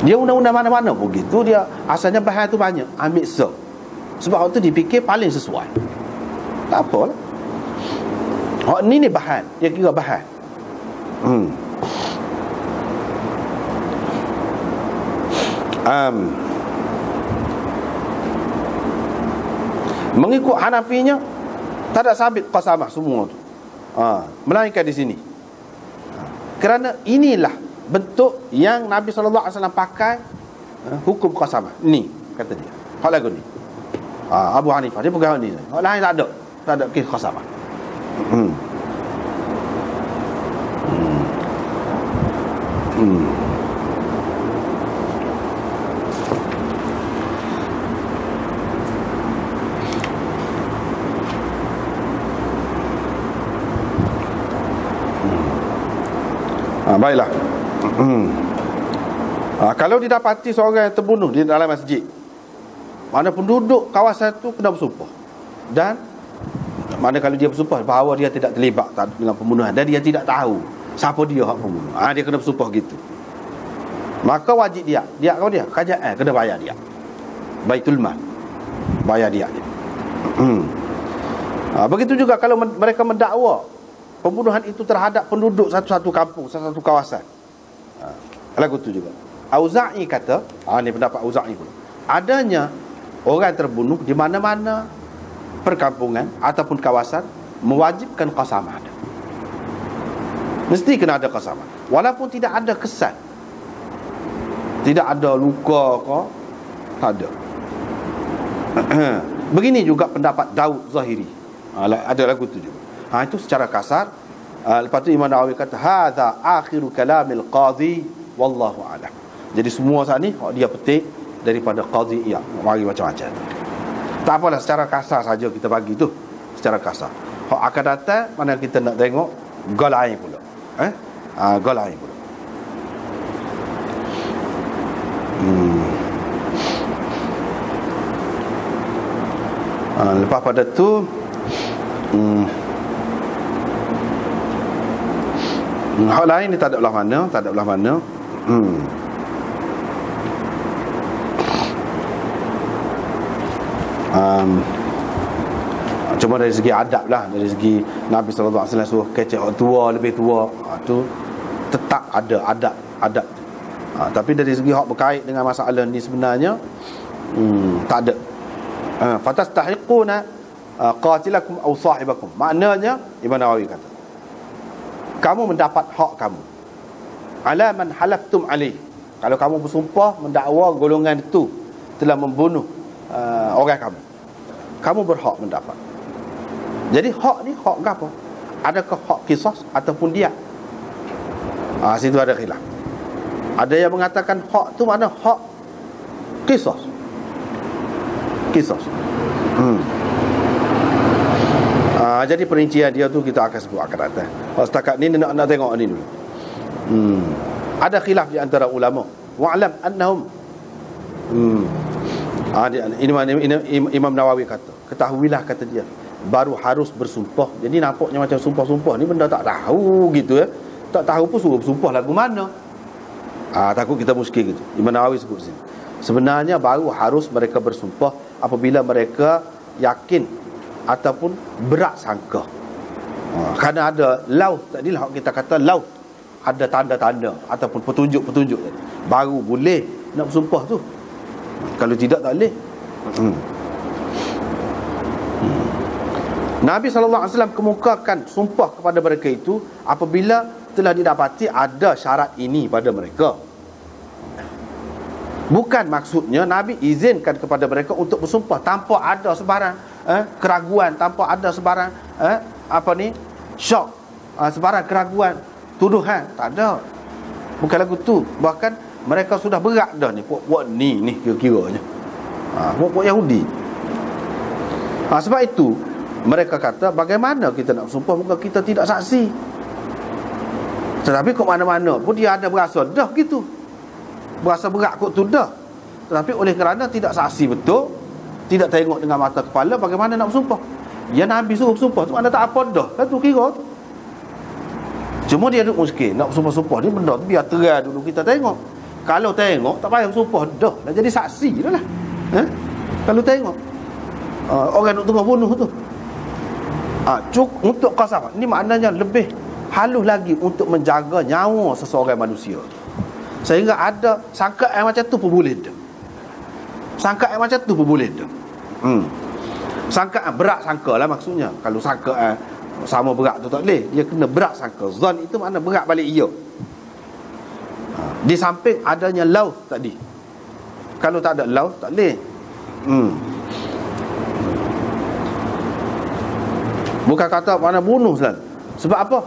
Dia undang-undang mana-mana pun gitu. Dia asalnya bahan tu banyak, ambil sebab waktu dipikir paling sesuai. Tak apalah. Ni bahan, dia kira bahan. Mengikut Hanafinya, tak ada sabit qasamah semua tu. Melainkan di sini. Kerana inilah bentuk yang Nabi SAW pakai hukum qasamah. Ni kata dia. Hak lagu ni. Abu Hanifah dia pegang ni. Hak lain tak ada. Tak ada kes qasamah. Baiklah. Kalau didapati seorang yang terbunuh di dalam masjid, mana penduduk kawasan itu kena bersumpah. Dan mana kalau dia bersumpah bahawa dia tidak terlibat dalam pembunuhan dan dia tidak tahu siapa dia hak pembunuh, dia kena bersumpah gitu. Maka wajib dia kau dia kerajaan kena bayar dia. Baitul Mal bayar dia. Begitu juga kalau mereka mendakwa pembunuhan itu terhadap penduduk satu-satu kampung, satu-satu kawasan. Lagu tu juga. Auza'i kata, ni pendapat Auza'i pula, adanya orang terbunuh di mana-mana perkampungan ataupun kawasan mewajibkan qasamah. Mesti kena ada qasamah, walaupun tidak ada kesan, tidak ada luka ke, tak ada. Begini juga pendapat Daud Zahiri. Ada lagu tu juga. Itu secara kasar. Lepas tu Imam Nawawi kata hadza akhiru kalamil qadhi wallahu a'lam. Jadi semua saat ni dia petik daripada qadhi Iyad, mari macam-macam. Tak apalah, secara kasar saja kita bagi tu, secara kasar. Hak akan datang mana kita nak tengok gol lain pula. Gol lain pula. Lepas pada tu hal lain ni tak ada belah mana, tak ada belah mana. Cuma dari segi adab lah, dari segi Nabi SAW suruh kecek orang tua, lebih tua, tu tetap ada adab. Tapi dari segi hak berkait dengan masalah ni sebenarnya tak ada. Fatastahiquna qatilakum aw sahibakum. Maknanya Imam Nawawi kata, kamu mendapat hak kamu ala man halaftum alaih. Kalau kamu bersumpah mendakwa golongan itu telah membunuh orang kamu berhak mendapat. Jadi hak ni hak apa? Adakah hak qisas ataupun dia? Situ ada khilaf. Ada yang mengatakan hak tu mana hak qisas. Jadi perincian dia tu kita akan sebut akan datang. Setakat ni nak tengok ni dulu. Ada khilaf di antara ulama. Wa'lam annahum Imam Nawawi kata, ketahuilah kata dia, baru harus bersumpah. Jadi nampaknya macam sumpah-sumpah ni benda tak tahu gitu ya. Tak tahu pun suruh bersumpah lagu mana. Takut kita muskil gitu. Imam Nawawi sebut sini, sebenarnya baru harus mereka bersumpah apabila mereka yakin ataupun berat sangka. Kerana ada law tadilah kita kata law, ada tanda-tanda ataupun petunjuk-petunjuk tadi, baru boleh nak bersumpah tu. Kalau tidak tak boleh. Nabi SAW kemukakan sumpah kepada mereka itu apabila telah didapati ada syarat ini pada mereka. Bukan maksudnya Nabi izinkan kepada mereka untuk bersumpah tanpa ada sebarang keraguan, tanpa ada sebarang syok, sebarang keraguan, tuduhan. Tak ada. Bukan lagu tu. Bahkan mereka sudah berat dah ni puak-puak ni kira-kiranya. Puak-puak Yahudi. Sebab itu mereka kata, bagaimana kita nak bersumpah muka kita tidak saksi? Tetapi kok mana-mana pun dia ada berasa dah gitu, berasa berat kot tu dah. Tetapi oleh kerana tidak saksi betul, tidak tengok dengan mata kepala, bagaimana nak bersumpah? Ya Nabi suruh bersumpah tu, anda tak apa dah. Satu kira tu. Cuma dia duduk muskil, nak bersumpah-sumpah ni benda tu biar terang dulu kita tengok. Kalau tengok tak payah bersumpah dah jadi saksi dah lah. Kalau tengok orang nak tengah bunuh tu, untuk qasam ni maknanya lebih halus lagi untuk menjaga nyawa seseorang manusia. Sehingga ada sangkaan macam tu pun boleh dah. Sangkaan macam tu pun boleh dah. Sangkaan berat sangka lah maksudnya. Kalau sangkaan sama berat tu tak boleh. Dia kena berat sangka. Zon itu makna berat balik ia. Di samping adanya law tadi. Kalau tak ada law tak boleh. Bukan kata mana bunuh selalu. Sebab apa?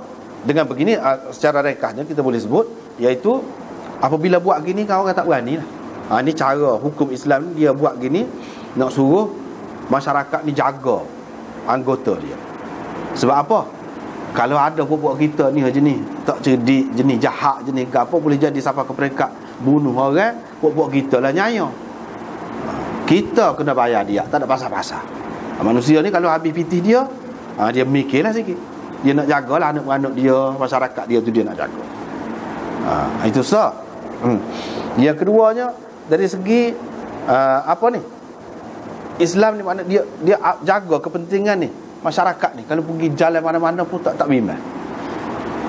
Dengan begini secara rekahnya kita boleh sebut, iaitu apabila buat gini kau orang tak berani lah. Ni cara hukum Islam ni, dia buat gini nak suruh masyarakat ni jaga anggota dia. Sebab apa? Kalau ada buat kita ni jenis tak cerdik, jenis jahat, jenis apa, boleh jadi sampai ke peringkat bunuh orang, buat kita lah nyaya. Kita kena bayar dia, tak ada pasal-pasal. Manusia ni kalau habis pitih dia, dia mikirlah sikit. Dia nak jagalah anak-anak dia, masyarakat dia tu dia nak jaga. Itu sah. Yang keduanya dari segi Islam ni makna dia jaga kepentingan ni masyarakat ni. Kalau pergi jalan mana-mana pun tak bimbang.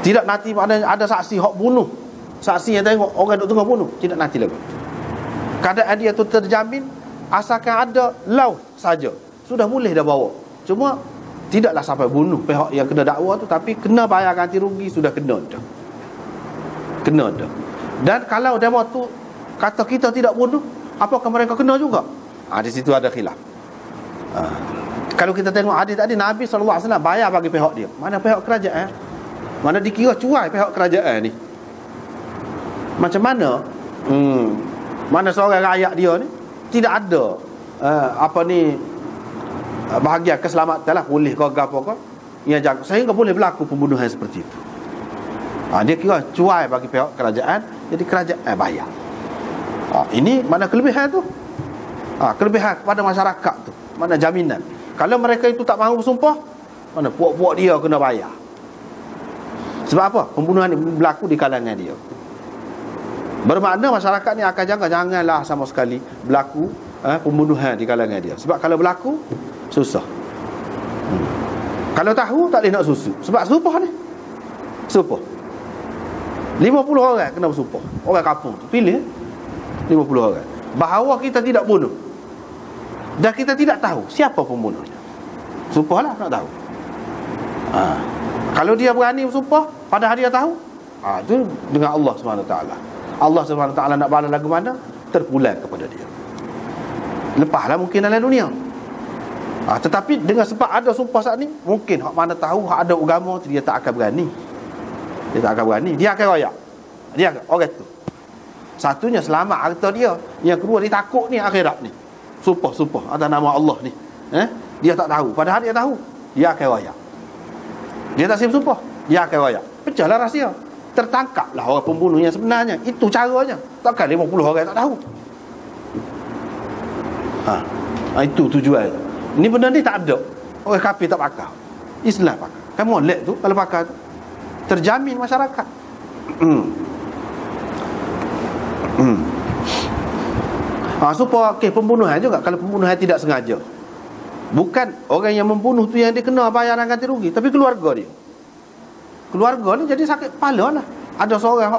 Tidak nanti ada saksi hok bunuh, saksi yang tengok orang duk tengah bunuh, tidak nanti lagi. Keadaan dia tu terjamin asalkan ada law saja, sudah boleh dah bawa. Cuma tidaklah sampai bunuh pihak yang kena dakwa tu, tapi kena bayar ganti rugi, sudah kena dah. Kena dah. Dan kalau demo tu kata kita tidak bunuh, apakah mereka kena juga? Di situ ada khilaf. Kalau kita tengok hadis tadi, Nabi SAW bayar bagi pihak dia. Mana pihak kerajaan? Mana dikira cuai pihak kerajaan ni? Macam mana? Mana seorang rakyat dia ni tidak ada bahagian keselamatan lah, boleh kau apa kau yang jaga, sehingga boleh berlaku pembunuhan seperti itu. Dia kira cuai bagi pihak kerajaan, jadi kerajaan bayar. Ini mana kelebihan tu? Kelebihan kepada masyarakat tu, mana jaminan. Kalau mereka itu tak mahu bersumpah, mana puak-puak dia kena bayar. Sebab apa? Pembunuhan ini berlaku di kalangan dia. Bermakna masyarakat ni akan janganlah sama sekali berlaku pembunuhan di kalangan dia. Sebab kalau berlaku, susah. Kalau tahu, tak boleh nak susu. Sebab sumpah ni, sumpah 50 orang kena bersumpah. Orang kampung tu pilih 50 orang bahawa kita tidak bunuh, dan kita tidak tahu siapa pembunuhnya. Sumpahlah nak tahu. Kalau dia berani bersumpah padahal dia tahu, itu dengan Allah SWT. Allah SWT nak balas lagu mana, terpulang kepada dia. Lepaslah mungkin dalam dunia. Tetapi dengan sebab ada sumpah saat ni, mungkin hak mana tahu, hak ada agama tu, dia tak akan berani. Dia tak akan berani, dia akan royak. Dia akan, orang tu satunya selamat harta dia, yang kedua dia takut ni akhirat ni. Sumpah atas nama Allah ni, dia tak tahu, padahal dia tahu, dia akan royak. Dia tak siap sumpah, dia akan royak. Pecahlah rahsia, tertangkaplah orang pembunuh yang sebenarnya. Itu caranya. Takkan 50 orang tak tahu. Itu tujuan. Ini benda ni tak ada. Orang kafir tak pakai, Islam pakai. Kan molek tu kalau pakai tu, terjamin masyarakat. Supaya pembunuhan juga. Kalau pembunuhan tidak sengaja, bukan orang yang membunuh tu yang dia kena bayaran ganti rugi, tapi keluarga dia. Keluarga ni jadi sakit kepala lah. Ada seorang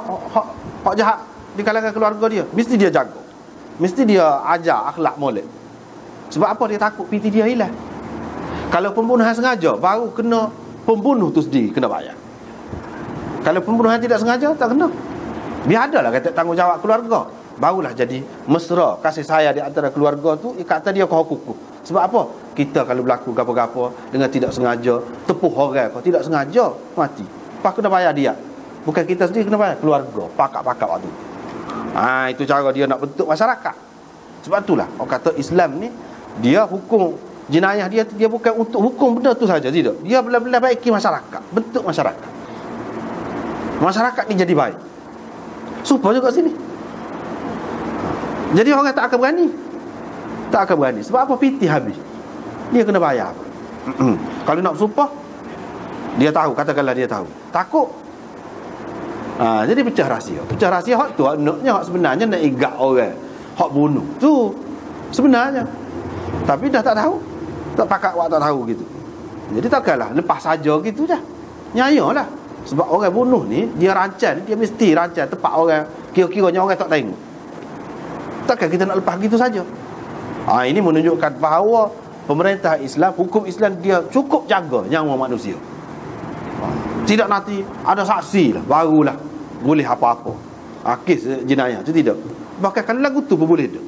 hak jahat di kalangan keluarga dia, mesti dia jaga, mesti dia ajar akhlak molek. Sebab apa? Dia takut piti dia hilang. Kalau pembunuhan sengaja, baru kena pembunuh tu sendiri kena bayar. Kalau pembunuhan tidak sengaja, tak kena. Dia adalah kata tanggungjawab keluarga, barulah jadi mesra kasih sayang di antara keluarga tu. Kata dia kau kuku. Sebab apa? Kita kalau berlaku gapo-gapo dengan tidak sengaja, tepuh orang kau tidak sengaja, mati. Lepas kena bayar dia. Bukan kita sendiri kena bayar, keluarga, pakak-pakak waktu. Itu cara dia nak bentuk masyarakat. Sebab itulah orang kata Islam ni, dia hukum jenayah dia bukan untuk hukum benda tu saja, tidak. Dia benar-benar baiki masyarakat, bentuk masyarakat. Masyarakat ni jadi baik. Supaya juga sini. Jadi orang tak akan berani. Tak akan berani. Sebab apa? Piti habis. Dia kena bayar. Kalau nak bersumpah, dia tahu, katakanlah dia tahu, takut. Jadi pecah rahsia. Pecah rahsia hak tu hak sebenarnya nak igak orang, hak bunuh tu sebenarnya. Tapi dah tak tahu, tak pakat awak tak tahu gitu. Jadi takkanlah lepas saja gitu dah. Nyayalah. Sebab orang bunuh ni, dia rancang, dia mesti rancang tepat orang, kira-kiranya orang tak tengok. Takkan kita nak lepas gitu saja. Ini menunjukkan bahawa pemerintah Islam, hukum Islam, dia cukup jaga nyawa manusia. Tidak nanti ada saksi lah barulah boleh apa-apa. Kes jenayah itu tidak. Bahkan kalau lagu tu pun boleh dah.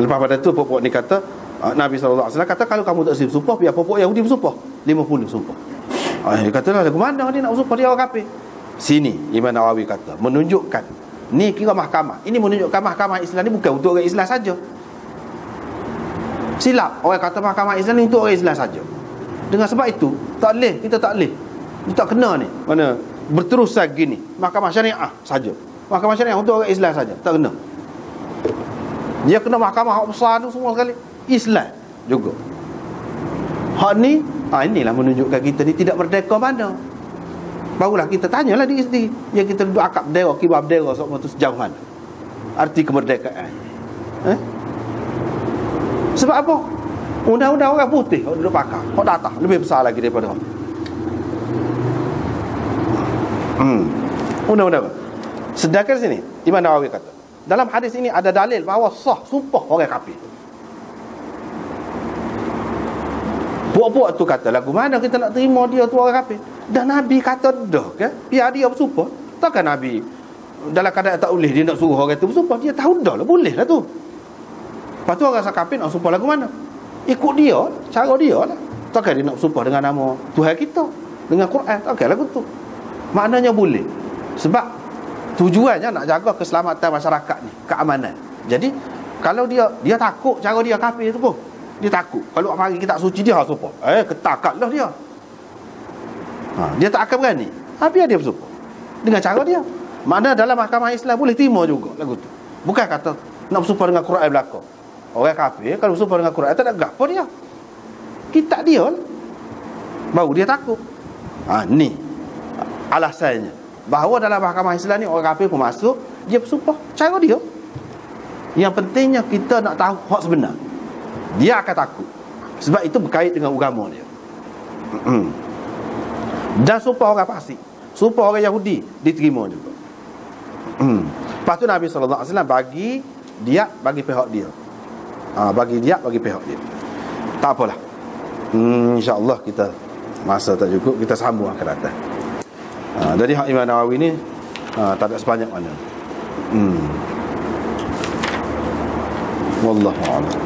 Lepas pada tu pokok ni kata, Nabi SAW kata, kalau kamu tak siap sumpah, biar pokok Yahudi bersumpah 50 sumpah. Dia kata lah, lagu mana dia nak bersumpah, dia orang kafir. Sini Imam Nawawi kata, menunjukkan ni kira mahkamah. Ini menunjukkan mahkamah Islam ni bukan untuk orang Islam saja. Silap orang kata mahkamah Islam ni untuk orang Islam saja. Dengan sebab itu tak boleh, kita tak boleh, kita tak kena ni mana berterusan gini. Mahkamah syariah saja, mahkamah syariah untuk orang Islam saja, tak kena. Dia kena mahkamah hak besar tu semua sekali, Islam juga. Hak ni, inilah menunjukkan kita ni tidak merdeka mana. Barulah kita tanyalah diri sendiri, yang kita duduk akap bendera, kibar bendera semua tu sejauh mana arti kemerdekaan. Sebab apa? Undang-undang orang putih hok duduk pakar, hok data lebih besar lagi daripada hok. Undang-undang. Sedangkan sini Imam Nawawi kata, dalam hadis ini ada dalil bahawa sah sumpah orang kafir. Buat-buat tu kata, lagu mana kita nak terima dia tu orang kafir? Dan Nabi kata dah kan, biar dia bersumpah. Takkan Nabi dalam keadaan tak boleh dia nak suruh orang tu bersumpah, dia tahu dah lah, boleh lah tu. Lepas tu orang kafir nak sumpah lagu mana? Ikut dia, cara dia lah. Takkan dia nak bersumpah dengan nama Tuhan kita, dengan Quran, takkan lagu tu. Maknanya boleh. Sebab tujuannya nak jaga keselamatan masyarakat ni, keamanan. Jadi kalau dia takut cara dia kafir tu pun, dia takut kalau mari kita suci dia harus sumpah, ketakatlah dia. Dia tak akan berani. Biar dia bersumpah dengan cara dia. Makna dalam mahkamah Islam boleh terima juga lagu tu. Bukan kata nak bersumpah dengan Quran belaka. Orang kafir kalau bersumpah dengan Quran tak ada gapo dia. Kitab dia lah, baru dia takut. Ni alasannya bahawa dalam mahkamah Islam ni orang kafir pun masuk, dia bersumpah cara dia. Yang pentingnya kita nak tahu hak sebenar. Dia akan takut sebab itu berkait dengan agama dia. Dan sumpah orang fasik, sumpah orang Yahudi diterima juga. Lepas tu Nabi SAW bagi dia, bagi pihak dia. Bagi dia, bagi pihak dia. Tak apalah. InsyaAllah kita masa tak cukup, kita sambung akan datang. Jadi hak Imam Nawawi ni tak ada sebanyak mana. Wallahu a'lam.